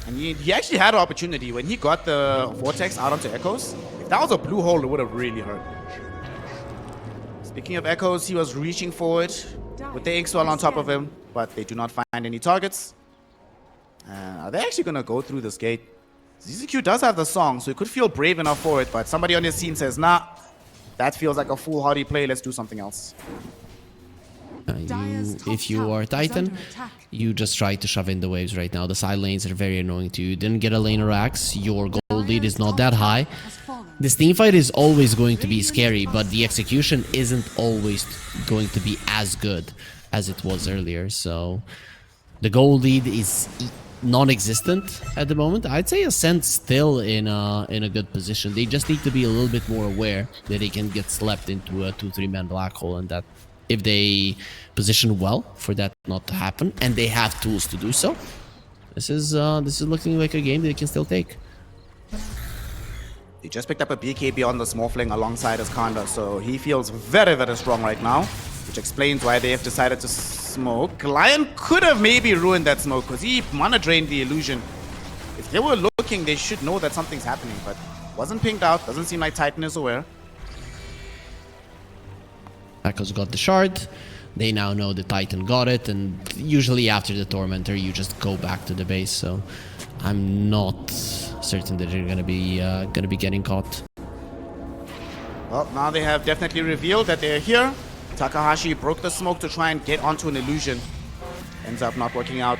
And he actually had an opportunity when he got the Vortex out onto Echoes. If that was a Blue Hole, it would have really hurt. Speaking of Echoes, he was reaching forward with the Inkswell on top of him, but they do not find any targets. Are they actually going to go through this gate? ZZQ does have the song, so he could feel brave enough for it, but somebody on his team says, nah. That feels like a foolhardy play. Let's do something else. If you are Titan, you just try to shove in the waves right now. The side lanes are very annoying to you. You didn't get a lane or axe. Your gold lead is not that high. This team fight is always going to be scary, but the execution isn't always going to be as good as it was earlier. So the gold lead is non-existent at the moment. I'd say Ascent still in a good position. They just need to be a little bit more aware that they can get slept into a 2-3 man black hole, and that if they position well for that not to happen, and they have tools to do so, this is looking like a game that they can still take. He just picked up a BKB on the Morphling alongside his Kanda, so he feels very, very strong right now, which explains why they have decided to smoke. Lion could have maybe ruined that smoke because he mana drained the illusion. If they were looking, they should know that something's happening, but wasn't pinged out. Doesn't seem like Titan is aware. Echoes got the shard. They now know the Titan got it, and usually after the Tormentor, you just go back to the base. So I'm not certain that they're gonna be getting caught. Well, now they have definitely revealed that they're here. Takahashi broke the smoke to try and get onto an illusion. Ends up not working out.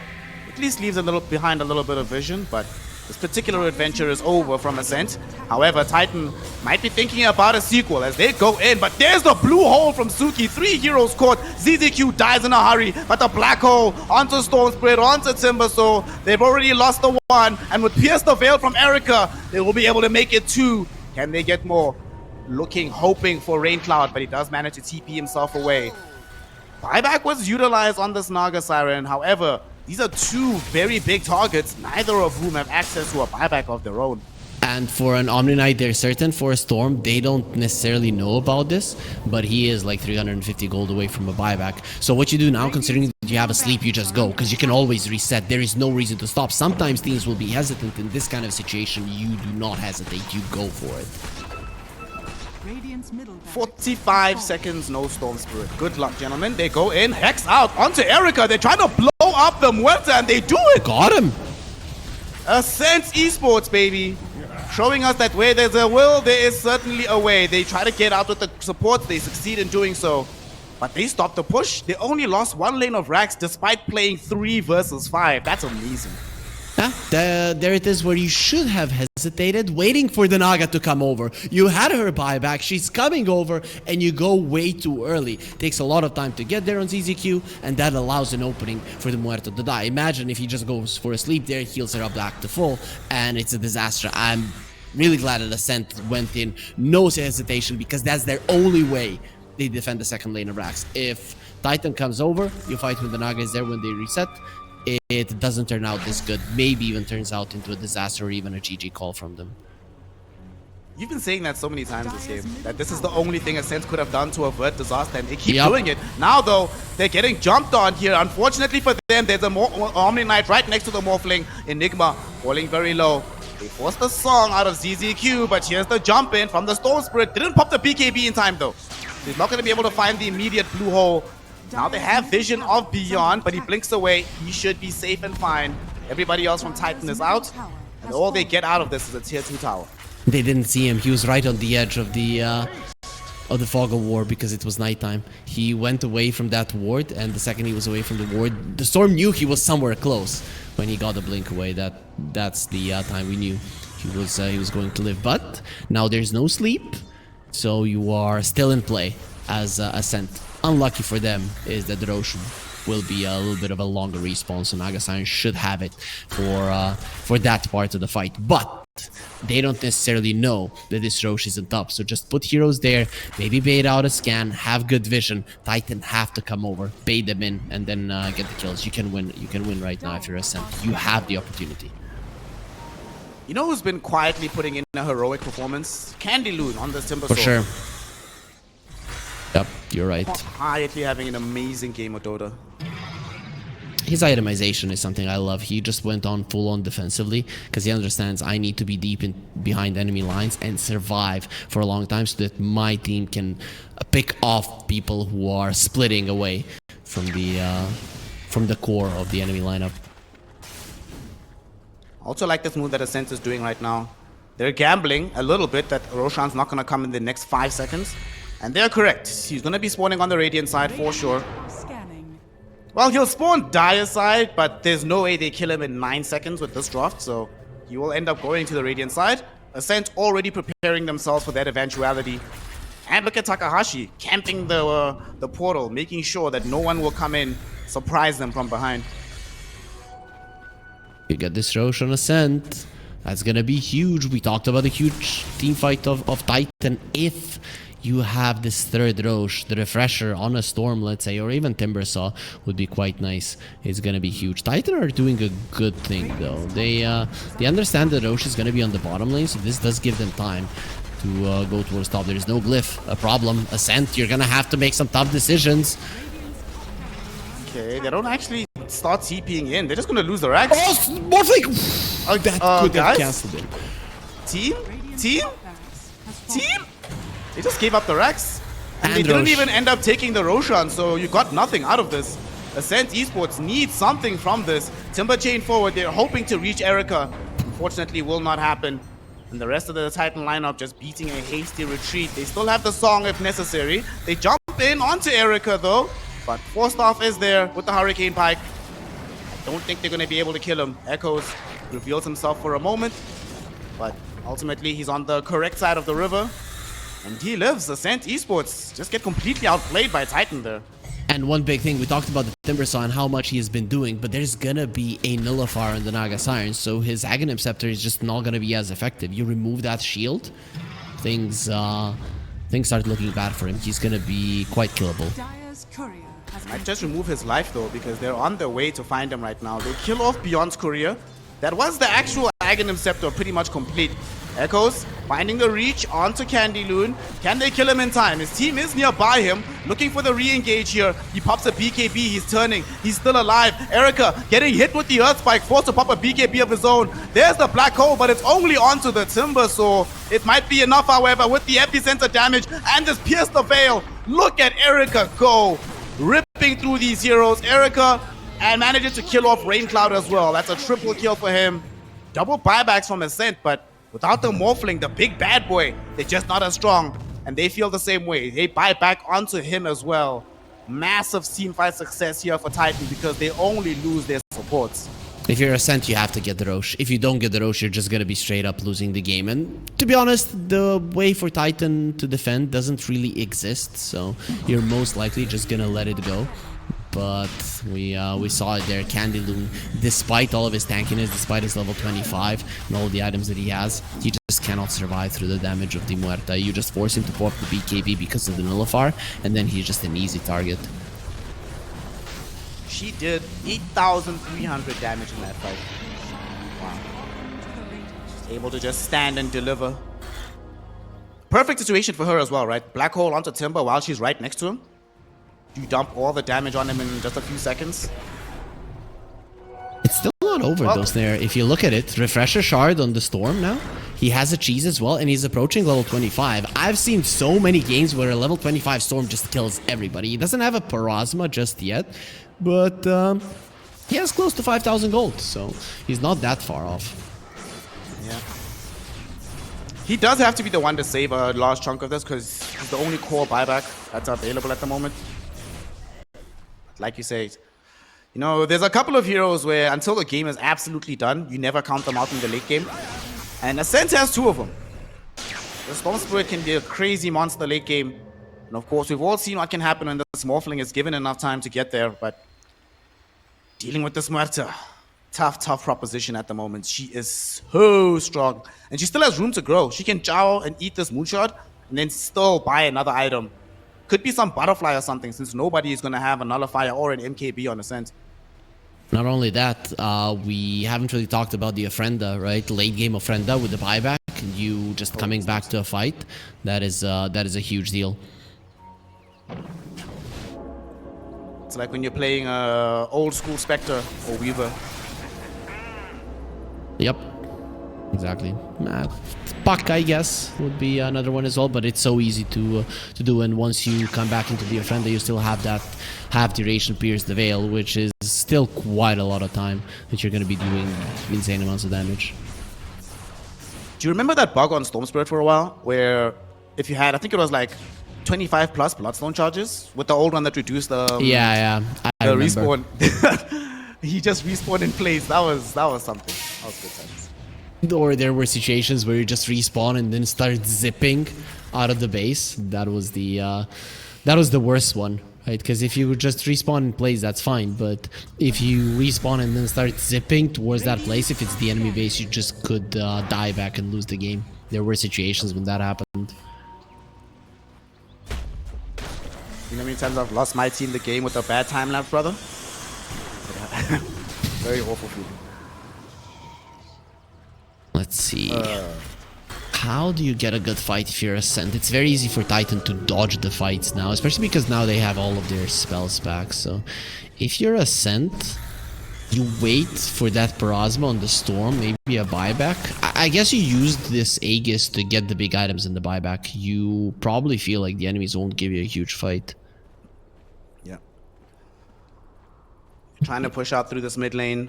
At least leaves a little behind a little bit of vision, but this particular adventure is over from Ascent. However, Titan might be thinking about a sequel as they go in, but there's the blue hole from Suki. 3 heroes caught. ZZQ dies in a hurry, but the black hole onto Storm Spirit, onto Timber, so they've already lost the one, and with Pierce the Veil from Erica, they will be able to make it 2. Can they get more? Looking, hoping for Rain Cloud, but he does manage to TP himself away. Buyback was utilized on this Naga Siren. However, these are 2 very big targets, neither of whom have access to a buyback of their own. And for an Omni Knight, they're certain. For a Storm, they don't necessarily know about this, but he is like 350 gold away from a buyback. So what you do now, considering that you have a sleep, you just go, because you can always reset. There is no reason to stop. Sometimes teams will be hesitant. In this kind of situation, you do not hesitate. You go for it. 45 seconds, no Storm Spirit. Good luck, gentlemen. They go in, Hex out onto Erica. They're trying to blow up the Muerta, and they do it. Got him. Ascent Esports, baby. Showing us that where there's a will, there is certainly a way. They try to get out with the supports. They succeed in doing so. But they stopped the push. They only lost 1 lane of racks despite playing 3 versus 5. That's amazing. There it is where you should have hesitated, waiting for the Naga to come over. You had her buyback, she's coming over, and you go way too early. Takes a lot of time to get there on ZZQ, and that allows an opening for the Muerto to die. Imagine if he just goes for a sleep there, heals her up back to full, and it's a disaster. I'm really glad that Ascent went in, no hesitation, because that's their only way they defend the second lane of racks. If Titan comes over, you fight when the Naga is there when they reset. It doesn't turn out this good. Maybe even turns out into a disaster or even a GG call from them. You've been saying that so many times this game, that this is the only thing Ascent could have done to avert disaster, and they keep doing it. Now, though, they're getting jumped on here. Unfortunately for them, them. There's a Omni Knight right next to the Morphling. Enigma falling very low. They forced the song out of ZZQ, but here's the jump in from the Storm Spirit. Didn't pop the BKB in time though. He's not going to be able to find the immediate blue hole. Now they have vision of Beyond, but he blinks away. He should be safe and fine. Everybody else from Titan is out, and all they get out of this is a tier 2 tower. They didn't see him. He was right on the edge of the fog of war because it was nighttime. He went away from that ward, and the second he was away from the ward, the Storm knew he was somewhere close. When he got the blink away, that's the time we knew he was going to live. But now there's no sleep, so you are still in play as Ascent. Unlucky for them is that the Rosh will be a little bit of a longer respawn, so Naga Science should have it for that part of the fight. But they don't necessarily know that this Rosh isn't up, so just put heroes there, maybe bait out a scan, have good vision. Titan have to come over, bait them in, and then get the kills. You can win right now if you're Ascent. You have the opportunity. You know who's been quietly putting in a heroic performance? Candy Loon on this Timber For Sword. sure. Yep, you're right. Quietly having an amazing game of Dota. His itemization is something I love. He just went on full on defensively because he understands I need to be deep in behind enemy lines and survive for a long time so that my team can pick off people who are splitting away from the core of the enemy lineup. Also like this move that Ascent is doing right now. They're gambling a little bit that Roshan's not going to come in the next 5 seconds. And they're correct. He's going to be spawning on the Radiant side for sure. Scanning. Well, he'll spawn Dire side, but there's no way they kill him in 9 seconds with this draft, so he will end up going to the Radiant side. Ascent already preparing themselves for that eventuality. And look at Takahashi camping the portal, making sure that no one will come in, surprise them from behind. You get this Rosh on Ascent. That's gonna be huge. We talked about a huge team fight of Titan. If you have this third Rosh, the refresher on a Storm, let's say, or even Timbersaw would be quite nice. It's gonna be huge. Titan are doing a good thing though. They understand that Rosh is gonna be on the bottom lane, so this does give them time to go towards top. There's no glyph, a problem. Ascent, you're gonna have to make some tough decisions. Okay, they don't actually start TPing in. They're just gonna lose the racks. Oh, Morphling! Oh, That could have guys? cancelled it. Team? They just gave up the racks. And they And didn't Rosh. even end up taking the Roshan, so you got nothing out of this. Ascent Esports needs something from this. Timber chain forward, they're hoping to reach Erica. Unfortunately, will not happen. And the rest of the Titan lineup just beating a hasty retreat. They still have the song if necessary. They jump in onto Erica though, but Forstaff is there with the Hurricane Pike. I don't think they're going to be able to kill him. Echoes reveals himself for a moment, but ultimately he's on the correct side of the river. And he lives. Ascent Esports just get completely outplayed by Titan there. And one big thing, we talked about the Timbersaw and how much he has been doing, but there's gonna be a nullifier on the Naga Sirens, so his Aghanim Scepter is just not gonna be as effective. You remove that shield, things start looking bad for him. He's gonna be quite killable. Dire's courier has Might just remove his life though, because they're on their way to find him right now. They kill off Beyond's courier. That was the actual Aghanim Scepter, pretty much complete. Echoes finding the reach onto Candy Loon. Can they kill him in time? His team is nearby him, looking for the re-engage here. He pops a BKB, he's turning, he's still alive. Erica getting hit with the Earth Spike, forced to pop a BKB of his own. There's the Black Hole, but it's only onto the Timber, so it might be enough, however, with the epicenter damage and just pierce the veil. Look at Erica go, ripping through these heroes. Erica and manages to kill off Rain Cloud as well. That's a triple kill for him. Double buybacks from Ascent, but without the Morphling, the big bad boy, they're just not as strong. And they feel the same way. They buy back onto him as well. Massive teamfight success here for Titan because they only lose their supports. If you're Ascent, you have to get the Rosh. If you don't get the Rosh, you're just gonna be straight up losing the game. And to be honest, the way for Titan to defend doesn't really exist, so you're most likely just gonna let it go. But we saw it there. Candy Loon, despite all of his tankiness, despite his level 25 and all the items that he has, he just cannot survive through the damage of the Muerta. You just force him to pop the BKB because of the Nullifier, and then he's just an easy target. She did 8,300 damage in that fight. Wow. She's able to just stand and deliver. Perfect situation for her as well, right? Black Hole onto Timber while she's right next to him. You dump all the damage on him in just a few seconds. not over though, Snare. If you look at it, Refresher Shard on the Storm now. He has a cheese as well, and he's approaching level 25. I've seen so many games where a level 25 Storm just kills everybody. He doesn't have a Parasma just yet, but he has close to 5,000 gold, so he's not that far off. Yeah. He does have to be the one to save a large chunk of this because he's the only core buyback that's available at the moment. Like you say, you know, there's a couple of heroes where until the game is absolutely done, you never count them out in the late game. And Ascent has two of them. The Storm Spirit can be a crazy monster late game. And of course, we've all seen what can happen when this Morphling is given enough time to get there. But dealing with this Muerta, tough proposition at the moment. She is so strong. And she still has room to grow. She can chow and eat this Moonshot and then still buy another item. Could be some butterfly or something, since nobody is going to have a Nullifier or an MKB on Ascent. Not only that, we haven't really talked about the Ofrenda, right? Late game Ofrenda with the buyback, you just coming back to a fight. That is a huge deal. It's like when you're playing old school Spectre or Weaver. Yep, exactly. Puck, I guess, would be another one as well, but it's so easy to do, and once you come back into the Ofrenda, you still have that half duration Pierce the Veil, which is still quite a lot of time that you're going to be doing insane amounts of damage. Do you remember that bug on Storm Spirit for a while, where if you had, I think it was like 25 plus Bloodstone charges, with the old one that reduced the I remember. Respawn. He just respawned in place. That was something. That was good times. Or there were situations where you just respawn and then start zipping out of the base. That was the worst one, right? Because if you just respawn in place, that's fine. But if you respawn and then start zipping towards that place, if it's the enemy base, you just could die back and lose the game. There were situations when that happened. You know how many times I've lost my team the game with a bad time lapse, brother? Very awful feeling. Let's see. How do you get a good fight if you're Ascent? It's very easy for Titan to dodge the fights now, especially because now they have all of their spells back. So if you're Ascent, you wait for that Parasma on the Storm, maybe a buyback. I guess you used this Aegis to get the big items in the buyback. You probably feel like the enemies won't give you a huge fight. Yeah. Trying to push out through this mid lane.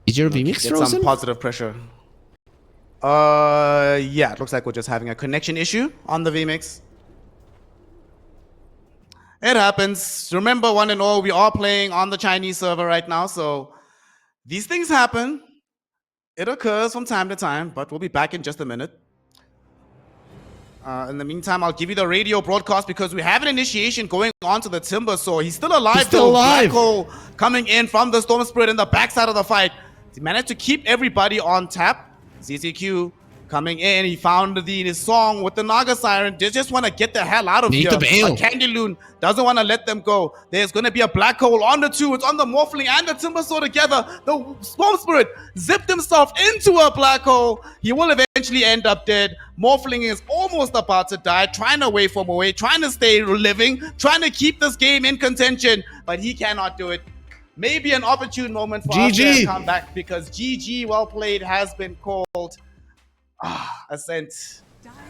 Is your VMix Get frozen? some positive pressure. Yeah, it looks like we're just having a connection issue on the VMix. It happens. Remember, one and all, we are playing on the Chinese server right now, so these things happen. It occurs from time to time, but we'll be back in just a minute. In the meantime, I'll give you the radio broadcast because we have an initiation going on to the Timber Saw. He's still alive. He's still alive. Black Hole coming in from the Storm Spirit in the backside of the fight. He managed to keep everybody on tap. ZZQ coming in. He found the song with the Naga Siren. They just want to get the hell out of here. But Candy Loon doesn't want to let them go. There's going to be a black hole on the two. It's on the Morphling and the Timber Saw together. The Storm Spirit zipped himself into a black hole. He will eventually end up dead. Morphling is almost about to die, trying to wait for him away, trying to stay living, trying to keep this game in contention, but he cannot do it. Maybe an opportune moment for us to come back because GG, well played, has been called. Ascent.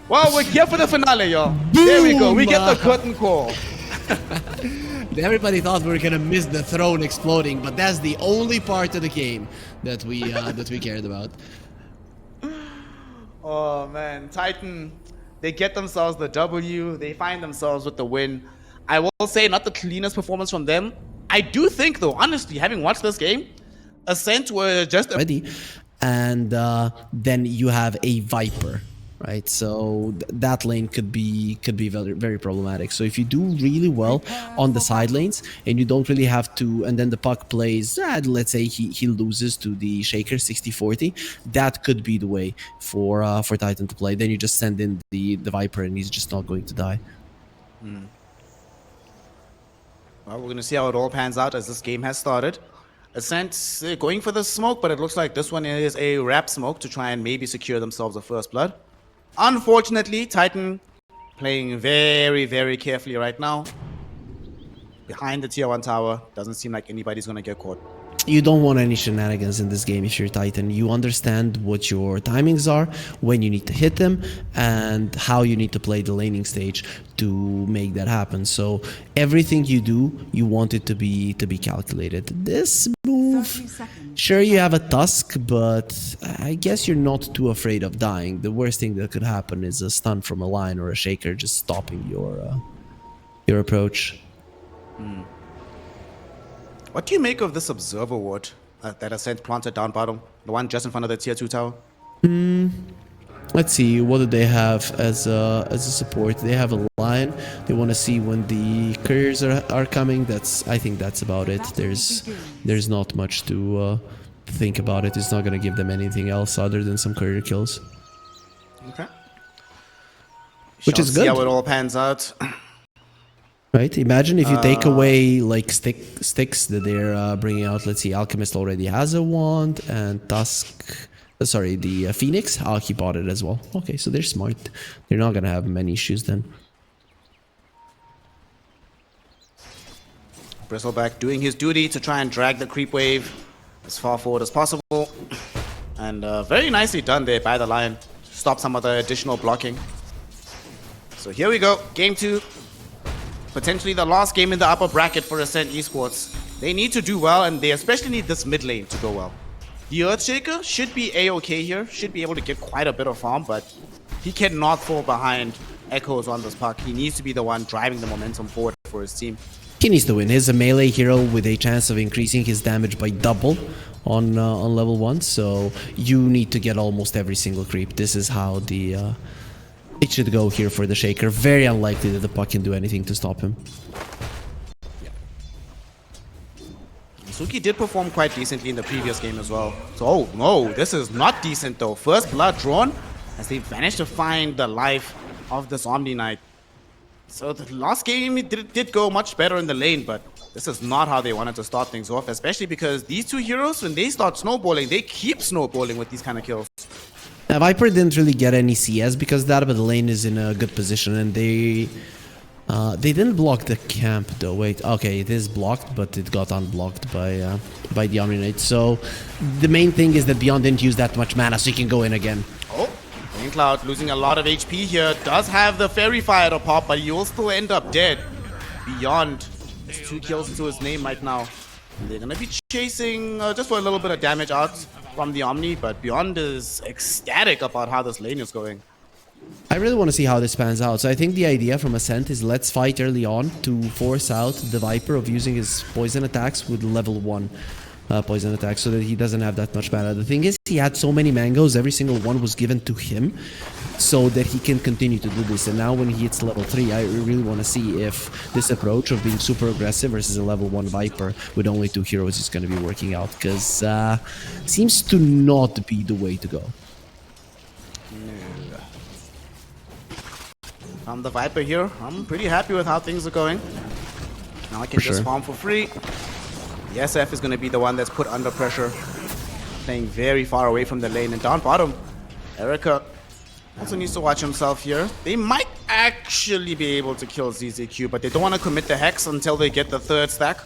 Well, we're here for the finale, y'all. There we go. We get the curtain call. Everybody thought we were gonna miss the throne exploding, but that's the only part of the game that we cared about. Oh man, Titan, they get themselves the W. They find themselves with the win. I will say, not the cleanest performance from them. I do think, though, honestly, having watched this game, Ascent were just ready, and then you have a Viper, right? So that lane could be very, very problematic. So if you do really well on the side lanes and you don't really have to, and then the puck plays, let's say he loses to the Shaker 60-40, that could be the way for Titan to play. Then you just send in the Viper and he's just not going to die. Well, we're going to see how it all pans out as this game has started. Ascent going for the smoke, but it looks like this one is a wrap smoke to try and maybe secure themselves a first blood. Unfortunately, Titan playing very, very carefully right now. Behind the tier 1 tower. Doesn't seem like anybody's going to get caught. You don't want any shenanigans in this game if you're Titan. You understand what your timings are, when you need to hit them, and how you need to play the laning stage to make that happen. So everything you do, you want it to be calculated. This move, 30 seconds. sure you have a Tusk, but I guess you're not too afraid of dying. The worst thing that could happen is a stun from a Lion or a Shaker just stopping your approach. What do you make of this observer ward that Ascent planted down bottom? The one just in front of the tier 2 tower? Let's see, what do they have as a support? They have a Lion. They want to see when the couriers are coming. I think that's about it. There's not much to think about it. It's not going to give them anything else other than some courier kills. Okay. Which is See good. how it all pans out. Right? Imagine if you take away like sticks that they're bringing out. Let's see, Alchemist already has a wand, and Tusk, sorry, the Phoenix. He bought it as well. Okay, so they're smart. They're not gonna have many issues then. Bristleback doing his duty to try and drag the creep wave as far forward as possible, and very nicely done there by the Lion. Stop some of the additional blocking. So here we go, game 2. Potentially the last game in the upper bracket for Ascent Esports. They need to do well, and they especially need this mid lane to go well. The Earthshaker should be a-okay here, should be able to get quite a bit of farm, but he cannot fall behind Echoes on this puck. He needs to be the one driving the momentum forward for his team. He needs to win. He's a melee hero with a chance of increasing his damage by double on level 1, so you need to get almost every single creep. This is how it should go here for the Shaker. Very unlikely that the puck can do anything to stop him. Suki did perform quite decently in the previous game as well. So, oh no, this is not decent though. First blood drawn as they managed to find the life of this Omni Knight. So the last game it did go much better in the lane, but this is not how they wanted to start things off, especially because these two heroes, when they start snowballing, they keep snowballing with these kind of kills. Now, Viper didn't really get any CS because that, but the lane is in a good position, and they didn't block the camp though. Wait, okay, it is blocked, but it got unblocked by the Omni Knight. So the main thing is that Beyond didn't use that much mana, so he can go in again. Oh, Cloud losing a lot of HP here. Does have the Fairy Fire to pop, but he will still end up dead. Beyond, it's 2 kills into his name right now. And they're gonna be chasing just for a little bit of damage out from the Omni, but Beyond is ecstatic about how this lane is going. I really want to see how this pans out. So I think the idea from Ascent is let's fight early on to force out the Viper of using his poison attacks with level 1 poison attacks so that he doesn't have that much mana. The thing is, he had so many mangoes, every single one was given to him so that he can continue to do this. And now when he hits level 3, I really want to see if this approach of being super aggressive versus a level 1 Viper with only 2 heroes is going to be working out, because seems to not be the way to go. I'm the Viper here. I'm pretty happy with how things are going. Now I can just farm for free. The SF is going to be the one that's put under pressure. Playing very far away from the lane. And down bottom, Erica also needs to watch himself here. They might actually be able to kill ZZQ, but they don't want to commit the Hex until they get the 3rd stack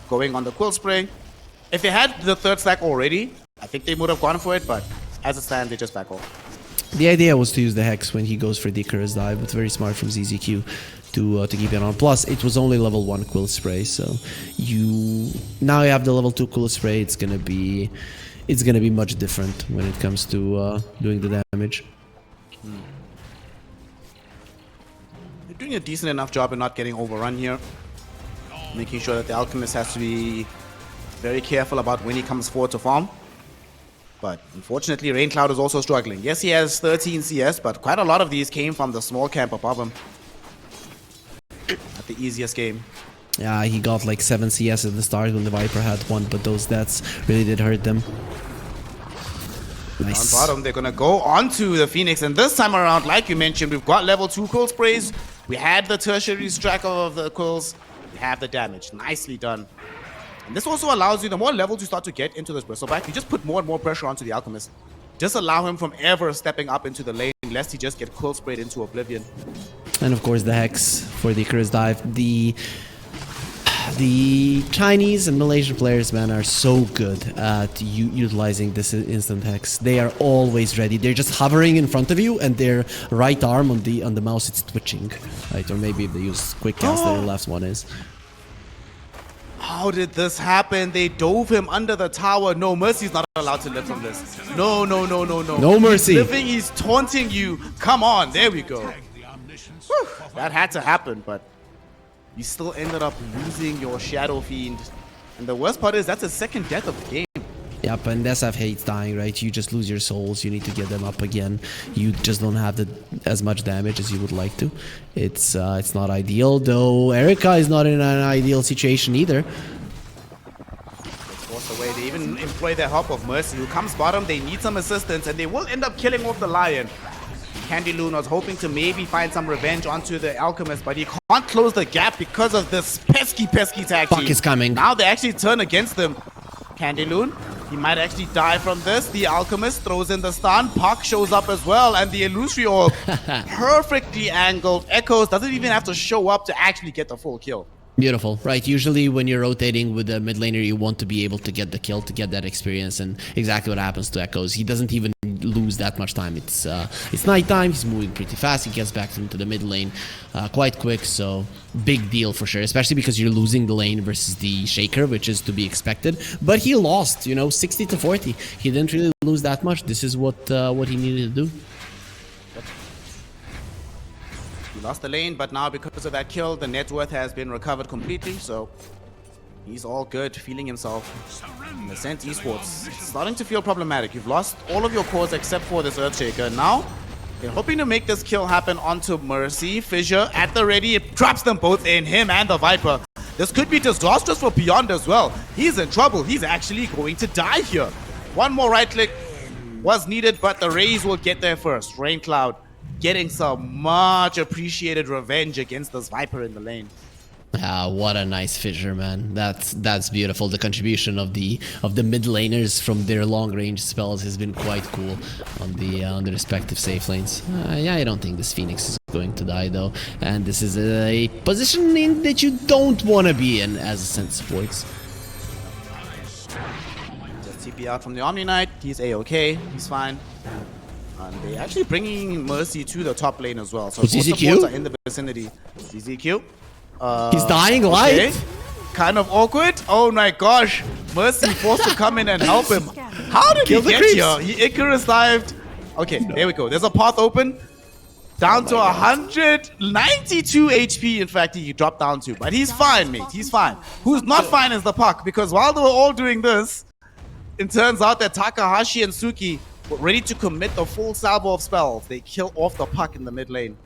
going on the Quill Spray. If they had the 3rd stack already, I think they would have gone for it, but as it stands, they just back off. The idea was to use the Hex when he goes for the Icarus dive, but very smart from ZZQ to keep it on. Plus, it was only level 1 Quill Spray, so now you have the level 2 Quill Spray. It's gonna be much different when it comes to doing the damage. They're doing a decent enough job in not getting overrun here, making sure that the Alchemist has to be very careful about when he comes forward to farm. But unfortunately, Raincloud is also struggling. Yes, he has 13 CS, but quite a lot of these came from the small camp above him. Not the easiest game. Yeah, he got like 7 CS at the start when the Viper had 1, but those deaths really did hurt them. Nice. On bottom, they're gonna go onto the Phoenix, and this time around, like you mentioned, we've got level 2 Quill Sprays. We had the tertiary strike of the Quills. We have the damage. Nicely done. And this also allows you, the more levels you start to get into this Bristleback, you just put more and more pressure onto the Alchemist. Just allow him from ever stepping up into the lane, lest he just get Quill Sprayed into oblivion. And of course the Hex for the Icarus dive. The Chinese and Malaysian players, man, are so good at utilizing this instant hex. They are always ready. They're just hovering in front of you, and their right arm on the mouse it's twitching, right? Or maybe if they use quick cast, their left one is. How did this happen? They dove him under the tower. No, Mercy's not allowed to live from this. No. No Mercy. He's living, he's taunting you. Come on, there we go. Whew, that had to happen, but you still ended up losing your Shadow Fiend. And the worst part is that's the second death of the game. Yep, and SF hates dying, right? You just lose your souls. You need to get them up again. You just don't have as much damage as you would like to. It's not ideal, though. Erica is not in an ideal situation either. Forced away. They even employ their help of Mercy, who comes bottom. They need some assistance, and they will end up killing off the Lion. Candy Loon was hoping to maybe find some revenge onto the Alchemist, but he can't close the gap because of this pesky tag team. Fuck is coming. Now they actually turn against them. Candy Loon, he might actually die from this. The Alchemist throws in the stun. Puck shows up as well, and the Illusory Orb, perfectly angled. Echoes doesn't even have to show up to actually get the full kill. Beautiful, right? Usually when you're rotating with a mid laner, you want to be able to get the kill, to get that experience, and exactly what happens to Echoes. He doesn't even lose that much time. It's nighttime, he's moving pretty fast, he gets back into the mid lane quite quick, so big deal for sure, especially because you're losing the lane versus the Shaker, which is to be expected. But he lost, 60 to 40. He didn't really lose that much. This is what he needed to do. He lost the lane, but now because of that kill, the net worth has been recovered completely, so he's all good, feeling himself. Ascent Esports, it's starting to feel problematic. You've lost all of your cores except for this Earthshaker. Now, they're hoping to make this kill happen onto Mercy. Fissure at the ready, it traps them both in, him and the Viper. This could be disastrous for Beyond as well. He's in trouble. He's actually going to die here. One more right click was needed, but the Rays will get there first. Rain Cloud getting some much appreciated revenge against this Viper in the lane. What a nice fissure, man. That's beautiful. The contribution of the mid laners from their long range spells has been quite cool on the respective safe lanes. Yeah, I don't think this Phoenix is going to die though, and this is a positioning that you don't want to be in as Ascent Esports. Just TP out from the Omni Knight. He's a-okay. He's fine. And they're actually bringing Mercy to the top lane as well. So both supports are in the vicinity. ZZQ. He's dying light. Okay. Kind of awkward. Oh my gosh. Mercy forced to come in and help him. How did he get here? He Icarus dived. Okay, there we go. There's a path open. Down to 192 HP, in fact, he dropped down to. But he's fine, mate. He's fine. Who's not fine is the Puck, because while they were all doing this, it turns out that Takahashi and Suki were ready to commit the full salvo of spells. They kill off the Puck in the mid lane.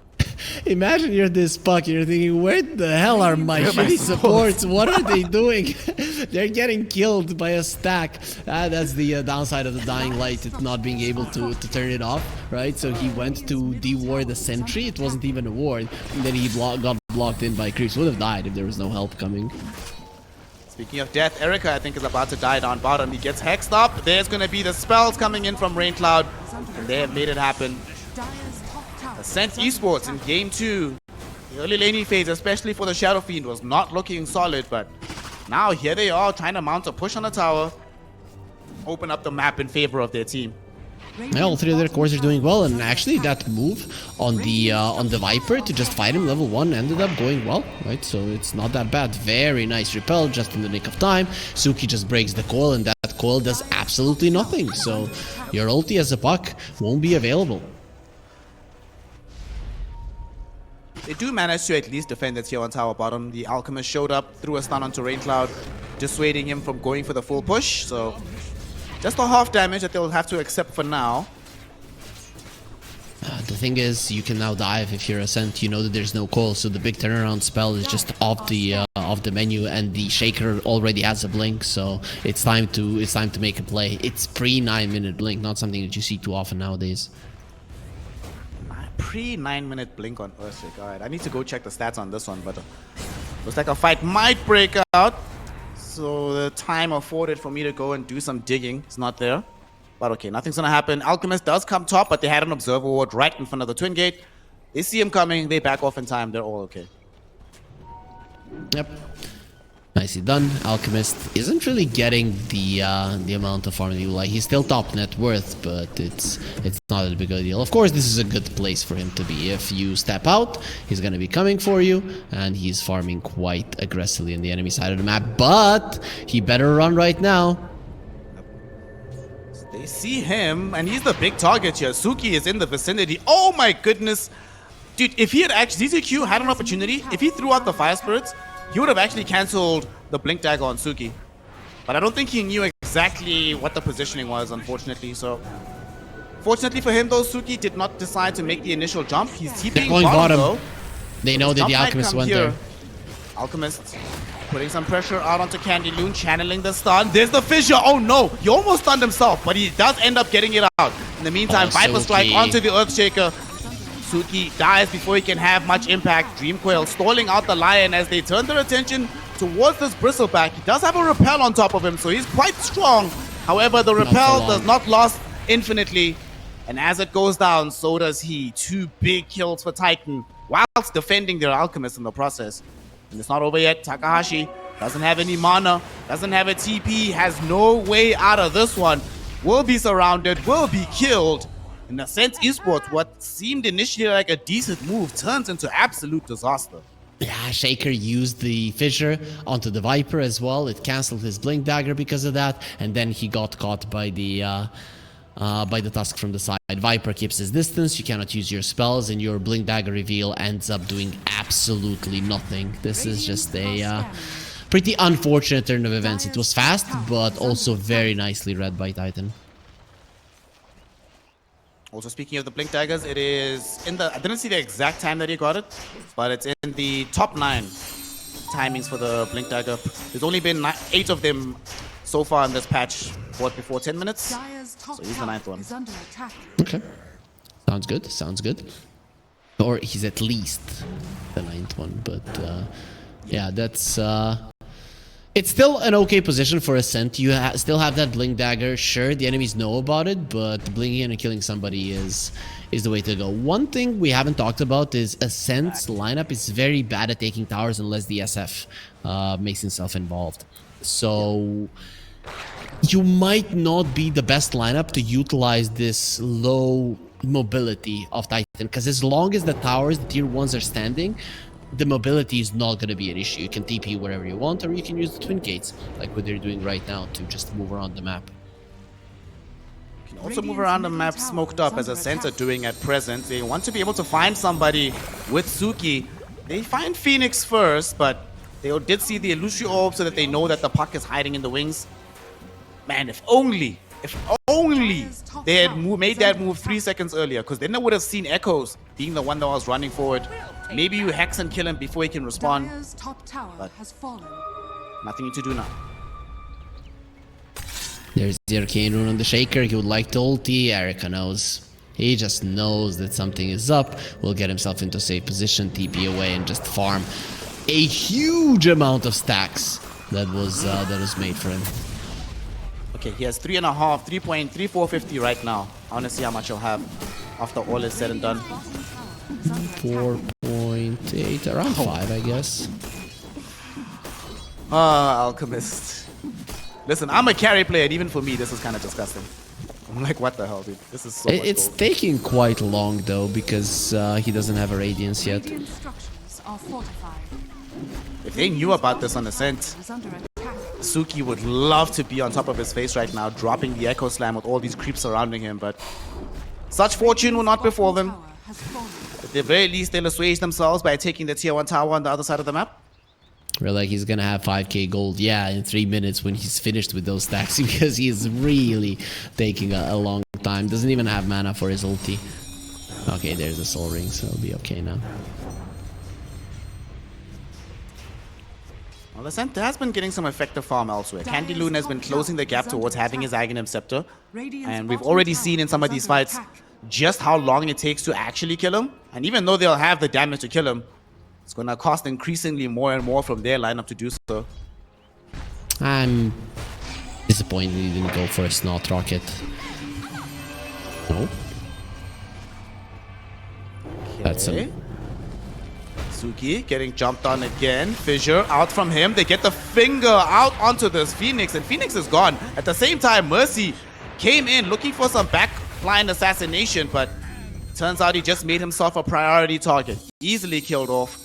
Imagine you're this Puck, you're thinking, where the hell are my shitty supports? What are they doing? They're getting killed by a stack. That's the downside of the Dying Light, it's not being able to turn it off, right? So he went to de-ward the sentry, it wasn't even a ward, and then he got blocked in by creeps. Would have died if there was no help coming. Speaking of death, Erica, I think, is about to die down bottom. He gets hexed up. There's going to be the spells coming in from Rain Cloud, and they have made it happen. Ascent Esports in Game 2. The early laning phase, especially for the Shadow Fiend, was not looking solid, but now here they are trying to mount a push on the tower, open up the map in favor of their team. Yeah, all three of their cores are doing well, and actually that move on the Viper to just fight him level 1 ended up going well, right? So it's not that bad. Very nice repel just in the nick of time. Suki just breaks the coil, and that coil does absolutely nothing. So your ulti as a Puck won't be available. They do manage to at least defend it here on tower bottom. The Alchemist showed up, threw a stun onto Rain Cloud, dissuading him from going for the full push. So just a half damage that they'll have to accept for now. The thing is, you can now dive if you're Ascent. You know that there's no call, so the big turnaround spell is just off the menu, and the Shaker already has a blink, so it's time to make a play. It's pre-9-minute blink, not something that you see too often nowadays. Pre-9-minute blink on Earthshaker. Alright, I need to go check the stats on this one, but looks like a fight might break out. So the time afforded for me to go and do some digging is not there. But okay, nothing's gonna happen. Alchemist does come top, but they had an observer ward right in front of the Twin Gate. They see him coming, they back off in time, they're all okay. Yep. Nicely done. Alchemist isn't really getting the amount of farm that you like. He's still top net worth, but it's not a big a deal. Of course, this is a good place for him to be. If you step out, he's gonna be coming for you, and he's farming quite aggressively on the enemy side of the map. But he better run right now. They see him, and he's the big target here. Suki is in the vicinity. Oh my goodness. Dude, if he had actually, ZZQ had an opportunity, if he threw out the Fire Spirits, he would have actually cancelled the Blink Dagger on Suki. But I don't think he knew exactly what the positioning was, unfortunately. So, fortunately for him, though, Suki did not decide to make the initial jump. He's TPing going bottom, bottom. though. They know that the Alchemist went there. Alchemist putting some pressure out onto Candy Loon, channeling the stun. There's the fissure. Oh no, he almost stunned himself, but he does end up getting it out. In the meantime, Viper Strike onto the Earthshaker. Suki dies before he can have much impact. Dreamcoil stalling out the Lion as they turn their attention towards this Bristleback. He does have a repel on top of him, so he's quite strong. However, the repel does not last infinitely. And as it goes down, so does he. 2 big kills for Titan, whilst defending their Alchemist in the process. And it's not over yet. Takahashi doesn't have any mana, doesn't have a TP, has no way out of this one. Will be surrounded, will be killed. In Ascent Esports, what seemed initially like a decent move turns into absolute disaster. Yeah, Shaker used the fissure onto the Viper as well. It cancelled his Blink Dagger because of that, and then he got caught by the Tusk from the side. Viper keeps his distance, you cannot use your spells, and your Blink Dagger reveal ends up doing absolutely nothing. This is just a pretty unfortunate turn of events. It was fast, but also very nicely read by Titan. Also, speaking of the Blink Daggers, it is in the... I didn't see the exact time that he got it, but it's in the top 9 timings for the Blink Dagger. There's only been 8 of them so far in this patch, what, before 10 minutes? So he's the 9th one. Okay. Sounds good, sounds good. Or he's at least the 9th one, but yeah, that's... It's still an okay position for Ascent. You still have that Blink Dagger. Sure, the enemies know about it, but blinking and killing somebody is the way to go. One thing we haven't talked about is Ascent's lineup is very bad at taking towers unless the SF makes himself involved. So you might not be the best lineup to utilize this low mobility of Titan, because as long as the towers, the tier 1s are standing, the mobility is not going to be an issue. You can TP wherever you want, or you can use the Twin Gates, like what they're doing right now, to just move around the map. You can also move around the map smoked up, as Ascent are doing at present. They want to be able to find somebody with Suki. They find Phoenix first, but they did see the Illusion Orb so that they know that the puck is hiding in the wings. Man, if only they had made that move 3 seconds earlier, because then they would have seen Echoes being the one that was running forward. Maybe you hex and kill him before he can respond, but nothing to do now. There's the Arcane Rune on the Shaker. He would like to ulti. Erica knows. He just knows that something is up. Will get himself into a safe position, TP away, and just farm a huge amount of stacks that was made for him. Okay, he has 3.3450 right now. I want to see how much he'll have after all is said and done. 4.8, around 5, I guess. Ah, Alchemist. Listen, I'm a carry player, and even for me, this is kind of disgusting. I'm like, what the hell, dude? This is so much It's gold. taking quite long, though, because he doesn't have a Radiance yet. If they knew about this on Ascent, Suki would love to be on top of his face right now, dropping the Echo Slam with all these creeps surrounding him, but such fortune will not befall them. At the very least, they'll assuage themselves by taking the tier 1 tower on the other side of the map. We're like, he's gonna have 5k gold, yeah, in 3 minutes when he's finished with those stacks, because he's really taking a long time. Doesn't even have mana for his ulti. Okay, there's a soul ring, so it'll be okay now. Well, Ascent has been getting some effective farm elsewhere. Candy Loon has been closing the gap towards having his Aghanim Scepter, and we've already seen in some of these fights just how long it takes to actually kill him. And even though they'll have the damage to kill him, it's going to cost increasingly more and more from their lineup to do so. I'm disappointed he didn't go for a Snot Rocket. No. That's Okay. some Suki getting jumped on again. Fissure out from him. They get the finger out onto this Phoenix, and Phoenix is gone. At the same time, Mercy came in looking for some backline assassination, but turns out he just made himself a priority target. Easily killed off.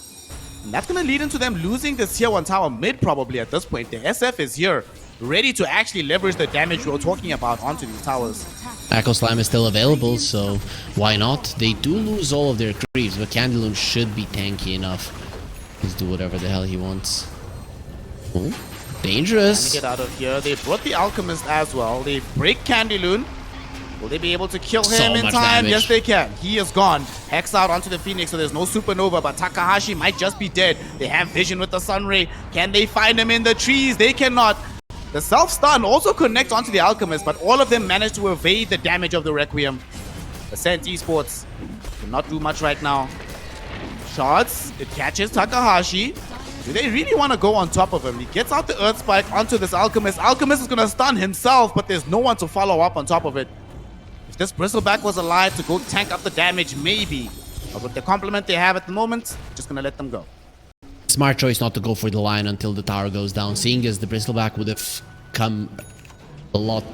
And that's going to lead into them losing this tier 1 tower mid probably at this point. The SF is here, ready to actually leverage the damage we were talking about onto these towers. Echo Slime is still available, so why not? They do lose all of their creeps, but Candyloon should be tanky enough. He's do whatever the hell he wants. Oh, dangerous. Get out of here. They brought the Alchemist as well. They break Candyloon. Will they be able to kill him in time? Damage. Yes, they can. He is gone. Hex out onto the Phoenix, so there's no Supernova, but Takahashi might just be dead. They have vision with the Sunray. Can they find him in the trees? They cannot. The self-stun also connects onto the Alchemist, but all of them manage to evade the damage of the Requiem. Ascent Esports cannot do much right now. Shots. It catches Takahashi. Do they really want to go on top of him? He gets out the Earth Spike onto this Alchemist. Alchemist is going to stun himself, but there's no one to follow up on top of it. If this Bristleback was alive to go tank up the damage, maybe. But with the complement they have at the moment, just going to let them go. Smart choice not to go for the line until the tower goes down, seeing as the Bristleback would have come a lot,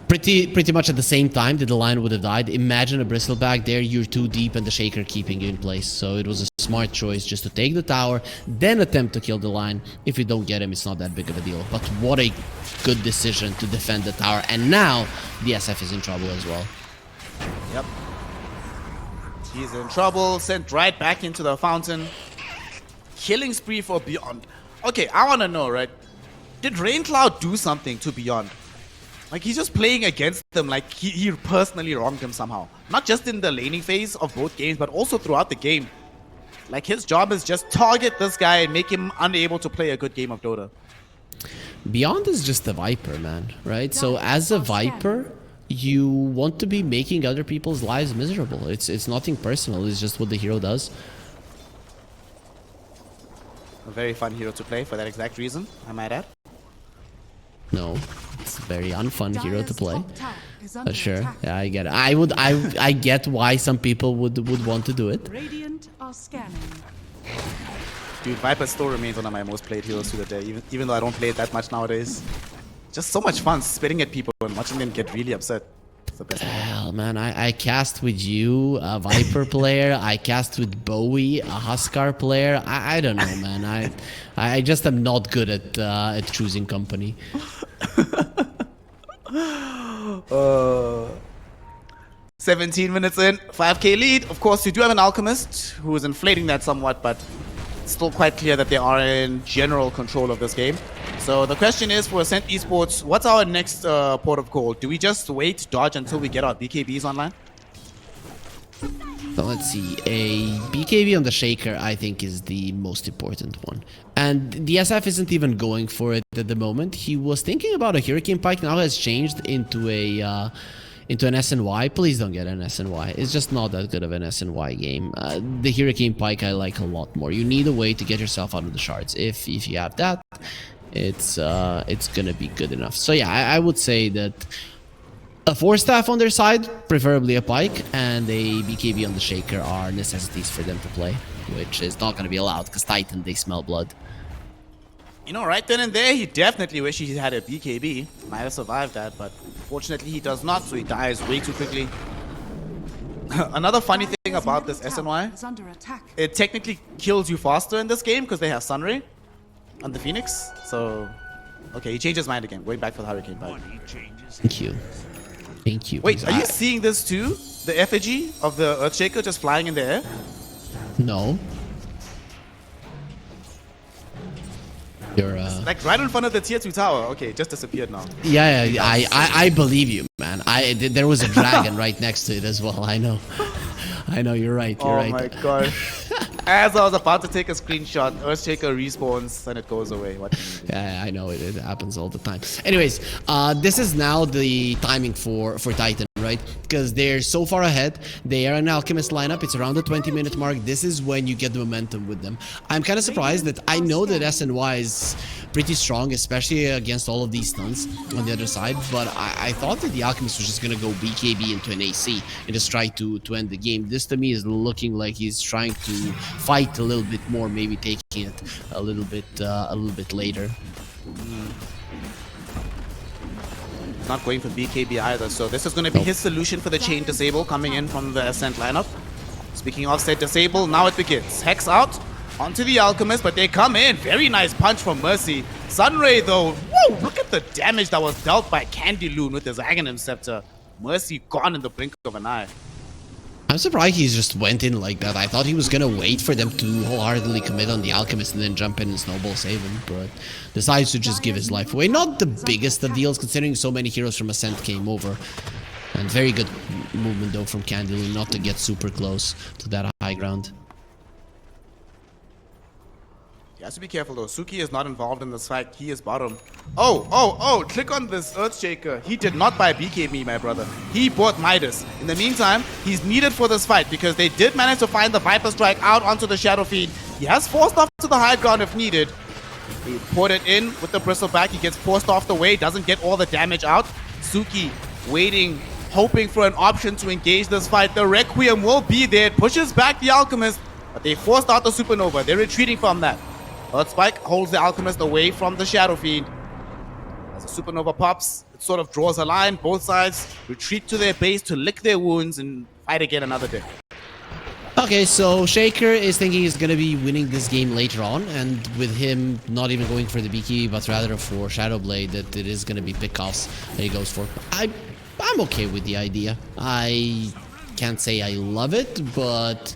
pretty much at the same time that the line would have died. Imagine a Bristleback there, you're too deep and the Shaker keeping you in place. So it was a smart choice just to take the tower, then attempt to kill the line. If you don't get him, it's not that big of a deal. But what a good decision to defend the tower. And now the SF is in trouble as well. Yep. He's in trouble, sent right back into the fountain. Killing spree for Beyond. Okay, I want to know, right? Did Raincloud do something to Beyond? Like, he's just playing against them like he personally wronged him somehow. Not just in the laning phase of both games, but also throughout the game. Like, his job is just target this guy and make him unable to play a good game of Dota. Beyond is just a Viper, man, right? So as a Viper, you want to be making other people's lives miserable. It's nothing personal. It's just what the hero does. A very fun hero to play for that exact reason, I might add. No, it's a very unfun hero to play. Sure, Attack. yeah, I get it. I get why some people would want to do it. Radiant are scanning. Dude, Viper still remains one of my most played heroes to the day, even though I don't play it that much nowadays. Just so much fun spitting at people and watching them get really upset. It's the best. Hell, man, I cast with you, a Viper player. I cast with Bowie, a Huskar player. I don't know, man. I just am not good at choosing company. 17 minutes in, 5k lead. Of course, you do have an Alchemist who is inflating that somewhat, but it's still quite clear that they are in general control of this game. So the question is for Ascent Esports, what's our next port of call? Do we just wait, dodge until we get our BKBs online? So let's see, a BKB on the Shaker I think is the most important one. And the SF isn't even going for it at the moment. He was thinking about a Hurricane Pike, now has changed into a into an SNY. Please don't get an SNY. It's just not that good of an SNY game. The Hurricane Pike I like a lot more. You need a way to get yourself out of the shards. If you have that, it's gonna be good enough. So yeah, I would say that a 4-staff on their side, preferably a Pike, and a BKB on the Shaker are necessities for them to play, which is not going to be allowed because Titan, they smell blood. You know, right then and there, he definitely wish he had a BKB. Might have survived that, but fortunately he does not, so he dies way too quickly. Another funny thing about this SNY, Is under attack. it technically kills you faster in this game because they have Sunray on the Phoenix. So, okay, he changed his mind again, going back for the Hurricane Pike. Thank you. Thank you. Wait, are you seeing this too? The effigy of the Earthshaker just flying in the air? No. You're Like right in front of the tier 2 tower. Okay, it just disappeared now. yeah, I believe you, man. There was a dragon right next to it as well. I know. I know, you're right. You're right. Oh my god. As I was about to take a screenshot, Earthshaker respawns and it goes away. What can you do? Yeah, I know it happens all the time. Anyways, this is now the timing for Titan, right? Because they're so far ahead. They are an Alchemist lineup. It's around the 20-minute mark. This is when you get the momentum with them. I'm kind of surprised that I know that SNY is pretty strong, especially against all of these stuns on the other side. But I thought that the Alchemist was just gonna go BKB into an AC and just try to end the game. This to me is looking like he's trying to fight a little bit more, maybe taking it a little bit later. Not going for BKB either, so this is going to be his solution for the chain disable coming in from the Ascent lineup. Speaking of set disable, now it begins. Hex out onto the Alchemist, but they come in. Very nice punch from Mercy. Sunray though, whoa, look at the damage that was dealt by Candy Loon with his Aghanim Scepter. Mercy gone in the blink of an eye. I'm surprised he just went in like that. I thought he was gonna wait for them to wholeheartedly commit on the Alchemist and then jump in and snowball save him, but decides to just give his life away. Not the biggest of deals considering so many heroes from Ascent came over. And very good movement though from Candy Loon not to get super close to that high ground. He has to be careful though. Suki is not involved in this fight. He is bottom. Oh, click on this Earthshaker. He did not buy BKB, my brother. He bought Midas. In the meantime, he's needed for this fight because they did manage to find the Viper Strike out onto the Shadow Fiend. He has forced off to the high ground if needed. He put it in with the Bristleback. He gets forced off the way, doesn't get all the damage out. Suki waiting, hoping for an option to engage this fight. The Requiem will be there. It pushes back the Alchemist, but they forced out the Supernova. They're retreating from that. Earth Spike holds the Alchemist away from the Shadow Fiend. As the Supernova pops, it sort of draws a line. Both sides retreat to their base to lick their wounds and fight again another day. Okay, so Shaker is thinking he's gonna be winning this game later on, and with him not even going for the BKB, but rather for Shadow Blade, that it is gonna be pickoffs that he goes for. I'm okay with the idea. I can't say I love it, but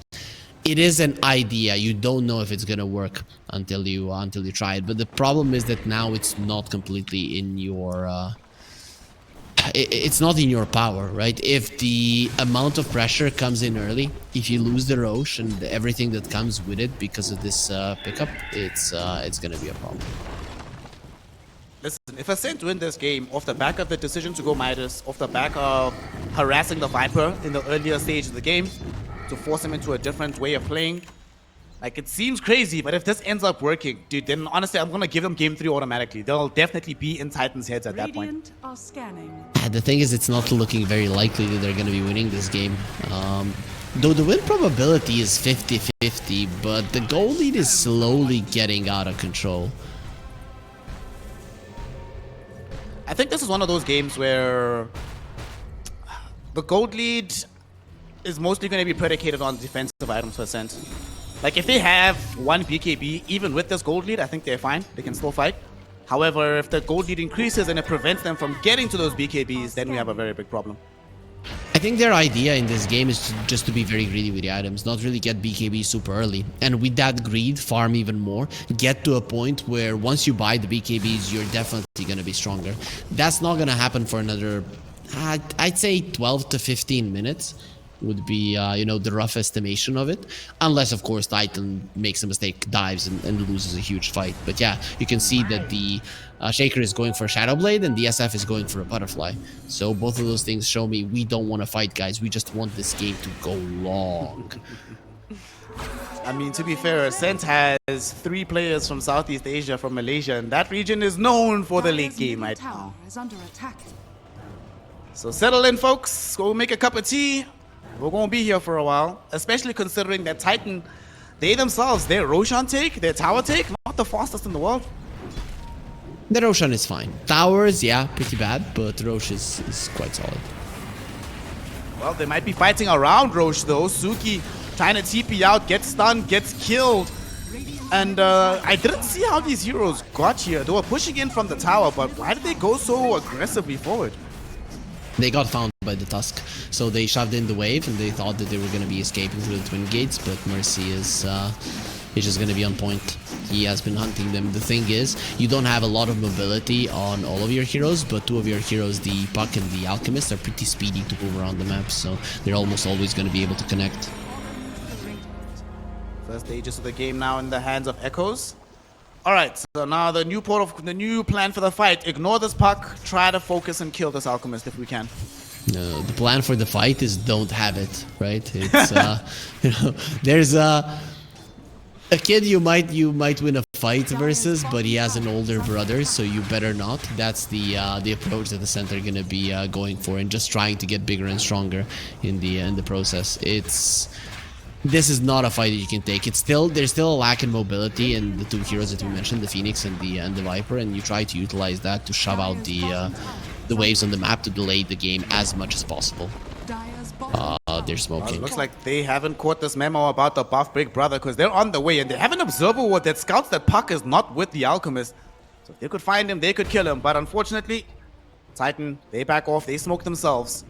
it is an idea. You don't know if it's gonna work until you try it. But the problem is that now it's not completely in your it's not in your power, right? If the amount of pressure comes in early, if you lose the Roche and everything that comes with it because of this pickup, it's gonna be a problem. Listen, if Ascent win this game off the back of the decision to go Midas, off the back of harassing the Viper in the earlier stage of the game, to force him into a different way of playing, like, it seems crazy, but if this ends up working, dude, then honestly, I'm gonna give them game 3 automatically. They'll definitely be in Titan's heads at that point. Radiant are scanning. The thing is, it's not looking very likely that they're gonna be winning this game. Though the win probability is 50-50, but the goal lead is slowly getting out of control. I think this is one of those games where the gold lead is mostly going to be predicated on defensive items for Ascent. Like, if they have one BKB, even with this gold lead, I think they're fine. They can still fight. However, if the gold lead increases and it prevents them from getting to those BKBs, then we have a very big problem. I think their idea in this game is just to be very greedy with the items, not really get BKB super early. And with that greed, farm even more, get to a point where once you buy the BKBs, you're definitely going to be stronger. That's not going to happen for another, I'd say 12 to 15 minutes. Would be, you know, the rough estimation of it. Unless, of course, Titan makes a mistake, dives, and loses a huge fight. But yeah, you can see that the Shaker is going for a Shadow Blade and the SF is going for a Butterfly. So both of those things show me we don't want to fight, guys. We just want this game to go long. I mean, to be fair, Ascent has 3 players from Southeast Asia, from Malaysia, and that region is known for the late game right now. Is under attack. So settle in, folks. Go make a cup of tea. We're going to be here for a while, especially considering that Titan, they themselves, their Roshan take, their tower take, not the fastest in the world. The Roshan is fine. Towers, yeah, pretty bad, but Rosh is quite solid. Well, they might be fighting around Rosh, though. Suki trying to TP out, gets stunned, gets killed. And I didn't see how these heroes got here. They were pushing in from the tower, but why did they go so aggressively forward? They got found by the Tusk, so they shoved in the wave and they thought that they were going to be escaping through the Twin Gates, but Mercy is just going to be on point. He has been hunting them. The thing is, you don't have a lot of mobility on all of your heroes, but 2 of your heroes, the Puck and the Alchemist, are pretty speedy to move around the map, so they're almost always going to be able to connect. First stages of the game now in the hands of Echoes. Alright, so now the new plan for the fight. Ignore this Puck, try to focus and kill this Alchemist if we can. No, the plan for the fight is don't have it, right? It's, you know, there's a... A kid you might win a fight versus, but he has an older brother, so you better not. That's the approach that the center are gonna be going for, and just trying to get bigger and stronger in the process. This is not a fight that you can take. There's still a lack in mobility in the two heroes that we mentioned, the Phoenix and the Viper, and you try to utilize that to shove out the waves on the map to delay the game as much as possible. They're smoking. It looks like they haven't caught this memo about the buff Big Brother, because they're on the way, and they have an observer ward that scouts that Puck is not with the Alchemist. So if they could find him, they could kill him. But unfortunately, Titan, they back off. They smoke themselves.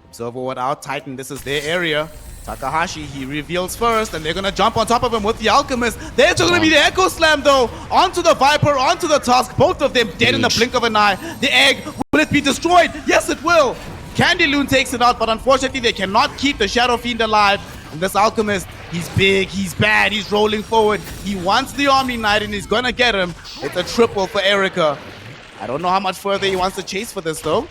Observer ward out. Titan, this is their area. Takahashi, he reveals first, and they're going to jump on top of him with the Alchemist. There's going to be the Echo Slam, though. Onto the Viper, onto the Tusk. Both of them dead in the blink of an eye. The egg, will it be destroyed? Yes, it will. Candy Loon takes it out, but unfortunately they cannot keep the Shadow Fiend alive. And this Alchemist, he's big, he's bad, he's rolling forward. He wants the Omni Knight, and he's gonna get him. It's a triple for Erica. I don't know how much further he wants to chase for this, though.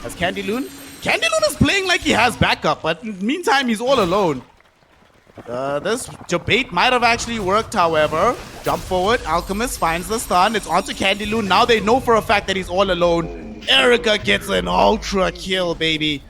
As Candy Loon is playing like he has backup, but in the meantime, he's all alone. This debate might have actually worked, however. Jump forward, Alchemist finds the stun. It's onto Candy Loon. Now they know for a fact that he's all alone. Erica gets an ultra kill, baby.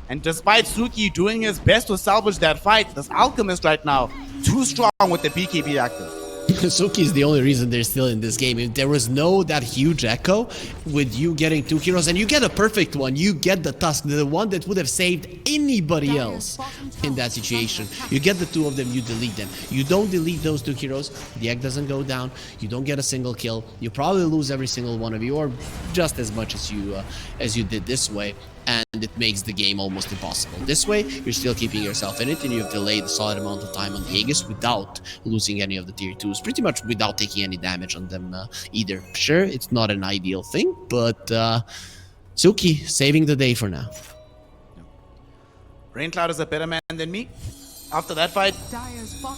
And despite Suki doing his best to salvage that fight, this Alchemist right now, too strong with the BKB active. Suki is the only reason they're still in this game. If there was that huge echo with you getting two heroes, and you get a perfect one, you get the Tusk, the one that would have saved anybody else in that situation. You get the two of them, you delete them. You don't delete those two heroes, the egg doesn't go down, you don't get a single kill, you probably lose every single one of you, or just as much as you did this way. And it makes the game almost impossible. This way, you're still keeping yourself in it, and you've delayed a solid amount of time on the Aegis without losing any of the tier 2s, pretty much without taking any damage on them either. Sure, it's not an ideal thing, but Suki saving the day for now. Raincloud is a better man than me. After that fight,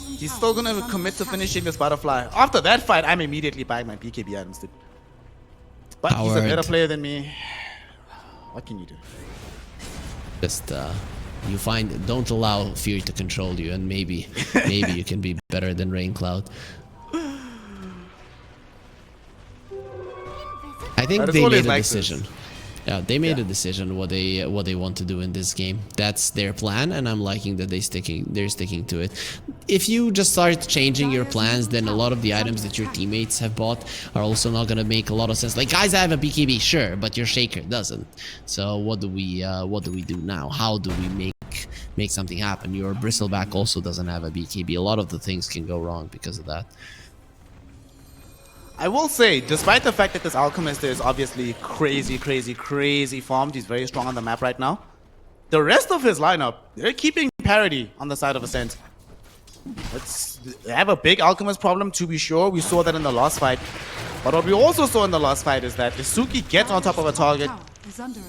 he's still gonna commit to finishing this butterfly. After that fight, I'm immediately buying my BKB items, dude. But he's a better player than me. What can you do? Just don't allow fear to control you, and maybe you can be better than Raincloud. I think they made a decision. Yeah, they made a decision what they want to do in this game. That's their plan, and I'm liking that they're sticking to it. If you just start changing your plans, then a lot of the items that your teammates have bought are also not gonna make a lot of sense. Like, guys, I have a BKB, sure, but your Shaker doesn't. So what do we do now? How do we make something happen? Your Bristleback also doesn't have a BKB. A lot of the things can go wrong because of that. I will say, despite the fact that this Alchemist is obviously crazy farmed, he's very strong on the map right now, the rest of his lineup, they're keeping parity on the side of Ascent. They have a big Alchemist problem, to be sure. We saw that in the last fight. But what we also saw in the last fight is that if Suki gets on top of a target,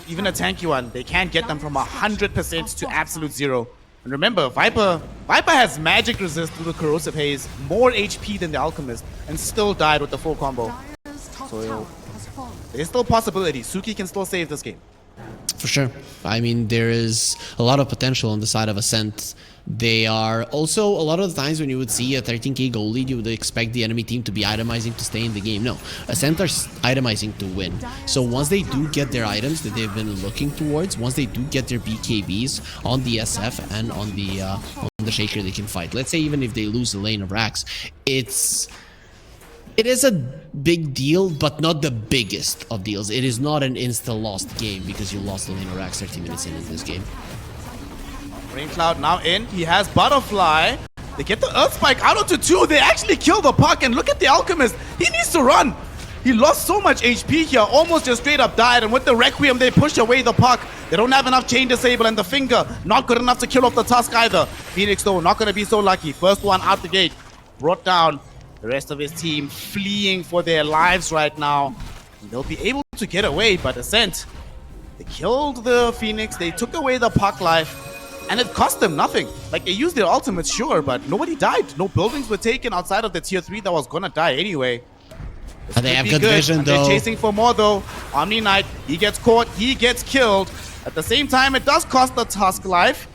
even a tanky one, they can't get them from 100% to absolute 0. And remember, Viper has magic resist through the corrosive haze, more HP than the Alchemist, and still died with the full combo. So there's still possibility. Suki can still save this game. For sure. I mean, there is a lot of potential on the side of Ascent. They are also, a lot of the times when you would see a 13k goal lead, you would expect the enemy team to be itemizing to stay in the game. No, Ascent are itemizing to win. So once they do get their items that they've been looking towards, once they do get their BKBs on the SF and on the Shaker, they can fight. Let's say even if they lose the lane of Rax, it is a big deal, but not the biggest of deals. It is not an insta-lost game because you lost the lane of Rax 30 minutes into this game. Raincloud now in. He has Butterfly. They get the Earth Spike out onto 2. They actually kill the Puck, and look at the Alchemist. He needs to run. He lost so much HP here, almost just straight up died, and with the Requiem, they push away the Puck. They don't have enough Chain Disable, and the Finger, not good enough to kill off the Tusk either. Phoenix, though, not going to be so lucky. First one out the gate, brought down. The rest of his team fleeing for their lives right now. They'll be able to get away, but Ascent, they killed the Phoenix, they took away the Puck life, and it cost them nothing. Like, they used their ultimates, sure, but nobody died. No buildings were taken outside of the tier 3 that was gonna die anyway. They have good vision, though. They're chasing for more, though. Omni Knight, he gets caught, he gets killed. At the same time, it does cost the Tusk life.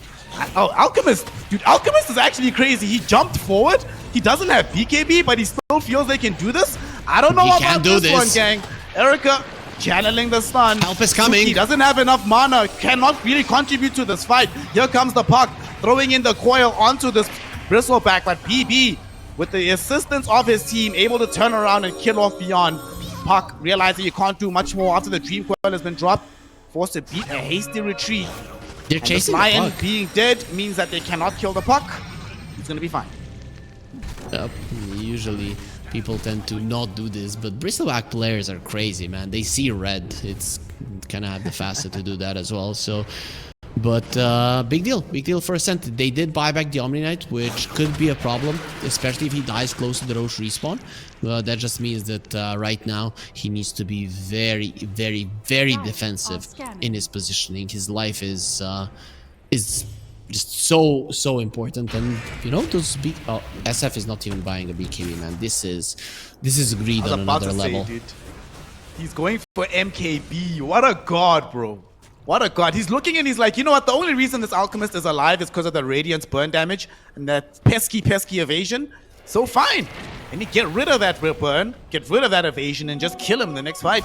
Oh, Alchemist. Dude, Alchemist is actually crazy. He jumped forward, He doesn't have BKB, but he still feels they can do this. I don't know He about can do this one, this. gang. Erica channeling the stun. Help is coming. He doesn't have enough mana, cannot really contribute to this fight. Here comes the puck, throwing in the coil onto this bristleback, but BB, with the assistance of his team, able to turn around and kill off Beyond. Puck realizing he can't do much more after the Dream Coil has been dropped, forced to beat a hasty retreat. They're And chasing this the Lion puck. being dead means that they cannot kill the puck. It's gonna be fine. Yep. Usually people tend to not do this, but Bristleback players are crazy, man. They see red. It's kind of have the facet to do that as well. So, but big deal for Ascent. They did buy back the Omni Knight, which could be a problem, especially if he dies close to the Roche respawn. That just means that right now he needs to be very defensive in his positioning. His life is just so important, and you know those SF is not even buying a BKB, man. This is greed on another level. Dude, he's going for MKB. What a god, bro. What a god. He's looking and he's like, you know what? The only reason this Alchemist is alive is because of the Radiance burn damage and that pesky evasion. So fine. And you get rid of that burn, get rid of that evasion, and just kill him in the next fight.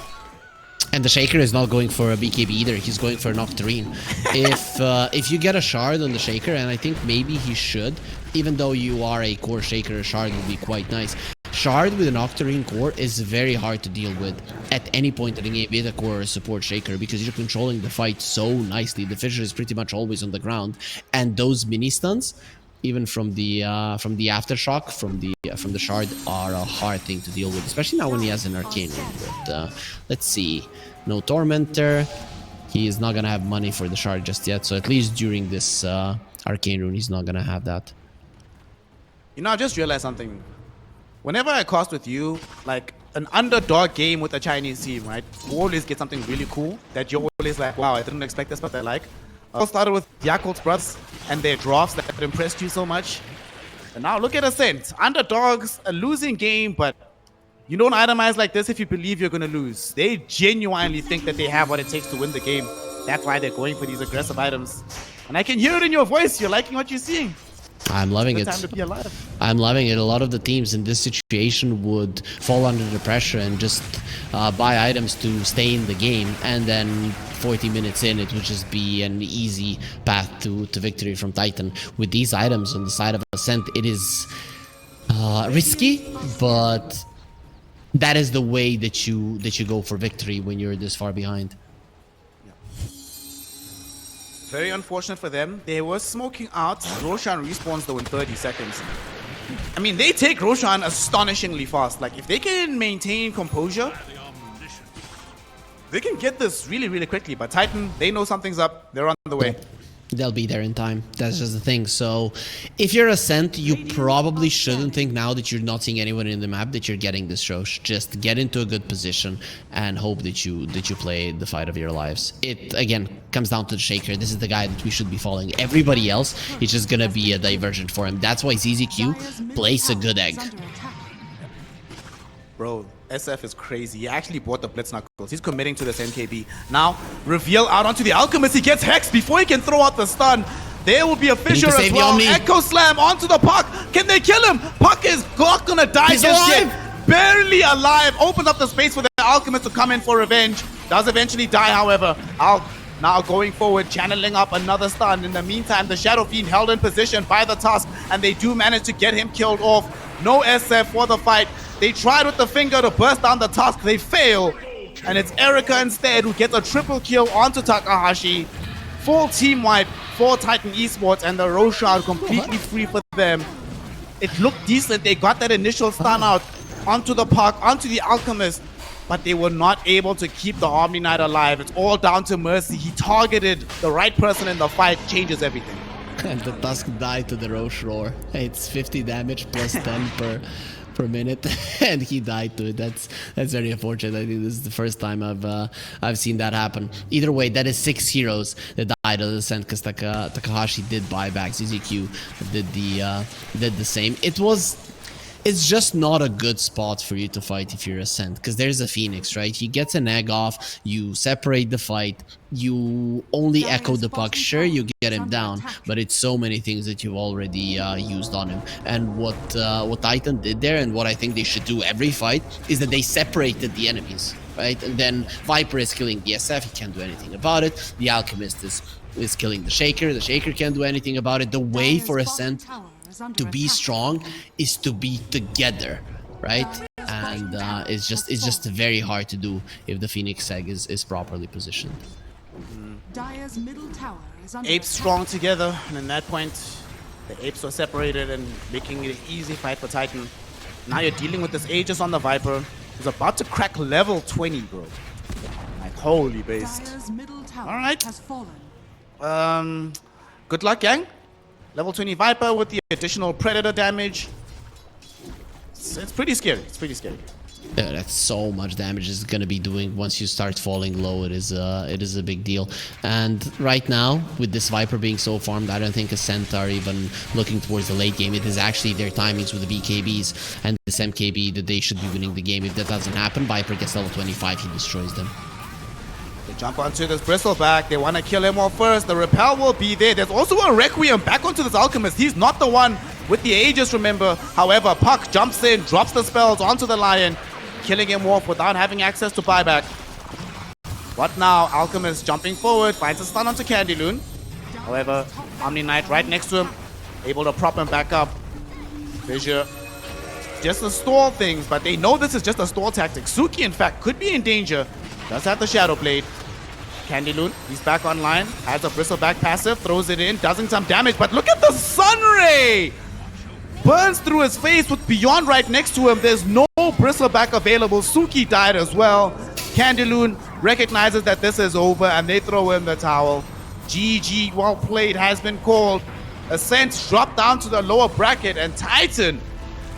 And the Shaker is not going for a BKB either. He's going for an Octarine. If you get a shard on the Shaker, and I think maybe he should, even though you are a core Shaker, a shard would be quite nice. Shard with an Octarine core is very hard to deal with at any point in the game with a core or a support Shaker, because you're controlling the fight so nicely. The Fissure is pretty much always on the ground, and those mini stuns, even from the aftershock from the shard, are a hard thing to deal with, especially now when he has an arcane rune. But let's see, no tormentor. He is not gonna have money for the shard just yet, so at least during this arcane rune he's not gonna have that. You know, I just realized something. Whenever I cast with you, like an underdog game with a Chinese team, right? You always get something really cool that you're always like, wow, I didn't expect this, but I like. I started with Yakult's Brothers and their drafts that impressed you so much. And now look at Ascent. Underdogs, a losing game, but you don't itemize like this if you believe you're going to lose. They genuinely think that they have what it takes to win the game. That's why they're going for these aggressive items. And I can hear it in your voice. You're liking what you're seeing. I'm loving it. Time to be alive. I'm loving it. A lot of the teams in this situation would fall under the pressure and just buy items to stay in the game, and then 40 minutes in, it would just be an easy path to victory from Titan. With these items on the side of Ascent, it is risky, but that is the way that you go for victory when you're this far behind. Very unfortunate for them. They were smoking out. Roshan respawns though in 30 seconds. I mean, they take Roshan astonishingly fast. Like, if they can maintain composure, they can get this really quickly. But Titan, they know something's up. They're on the way. They'll be there in time. That's just the thing. So if you're Ascent, you probably shouldn't think now that you're not seeing anyone in the map that you're getting this Roche. Just get into a good position and hope that you play the fight of your lives. It again comes down to the Shaker. This is the guy that we should be following. Everybody else is just gonna be a divergent for him. That's why ZZQ plays a good egg. Bro, SF is crazy. He actually bought the Blitz Knuckles. He's committing to this NKB. Now, reveal out onto the Alchemist. He gets hexed before he can throw out the stun. There will be a Fissure as well. Echo Slam onto the Puck. Can they kill him? Puck is not gonna die just yet. Barely alive. Opens up the space for the Alchemist to come in for revenge. Does eventually die, however. Now going forward, channeling up another stun. In the meantime, the Shadow Fiend held in position by the Tusk, and they do manage to get him killed off. No SF for the fight. They tried with the finger to burst down the Tusk. They fail. And it's Erica instead who gets a triple kill onto Takahashi. Full team wipe for Titan Esports, and the Roche are completely free for them. It looked decent. They got that initial stun out onto the Puck, onto the Alchemist, but they were not able to keep the Omni Knight alive. It's all down to Mercy. He targeted the right person in the fight, changes everything. And the Tusk died to the Roche Roar. It's 50 damage plus 10 per minute, and he died to it. That's very unfortunate. I think this is the first time I've seen that happen. Either way, that is 6 heroes that died of the Ascent, because Takahashi did buy back. ZZQ did the same. It was it's just not a good spot for you to fight if you're Ascent, because there's a Phoenix, right? He gets an egg off, you separate the fight, you only echo the puck. Sure, you get him down, but it's so many things that you've already used on him. And what Titan did there, and what I think they should do every fight, is that they separated the enemies, right? And then Viper is killing the SF, he can't do anything about it. The Alchemist is killing the Shaker can't do anything about it. The way for Ascent to be strong is to be together, right? And it's just very hard to do if the Phoenix egg is properly positioned. Dire's middle tower is under Apes strong together, and in that point, the apes were separated and making it an easy fight for Titan. Now you're dealing with this Aegis on the Viper, who's about to crack level 20, bro. Like, holy based. Dire's middle tower Alright. has fallen. Good luck, gang. Level 20 Viper with the additional Predator damage. It's pretty scary. It's pretty scary. Yeah, that's so much damage it's gonna be doing once you start falling low. It is a big deal. And right now, with this Viper being so farmed, I don't think Ascent are even looking towards the late game. It is actually their timings with the BKBs and this MKB that they should be winning the game. If that doesn't happen, Viper gets level 25, he destroys them. They jump onto this Bristleback. They want to kill him off first. The repel will be there. There's also a Requiem back onto this Alchemist. He's not the one with the Aegis, remember. However, Puck jumps in, drops the spells onto the Lion, killing him off without having access to buyback. What now? Alchemist jumping forward, finds a stun onto Candy Loon. However, Omni Knight right next to him, able to prop him back up. Fissure just to stall things, but they know this is just a stall tactic. Suki, in fact, could be in danger. Does have the Shadow Blade. Candy Loon, he's back online. Has a Bristleback passive, throws it in, does some damage. But look at the Sun Ray! Burns through his face with Beyond right next to him. There's no Bristleback available. Suki died as well. Candy Loon recognizes that this is over and they throw in the towel. GG, well played, has been called. Ascent dropped down to the lower bracket, and Titan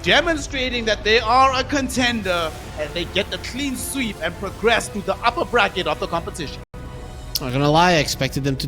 demonstrating that they are a contender and they get the clean sweep and progress to the upper bracket of the competition. Not gonna lie, I expected them to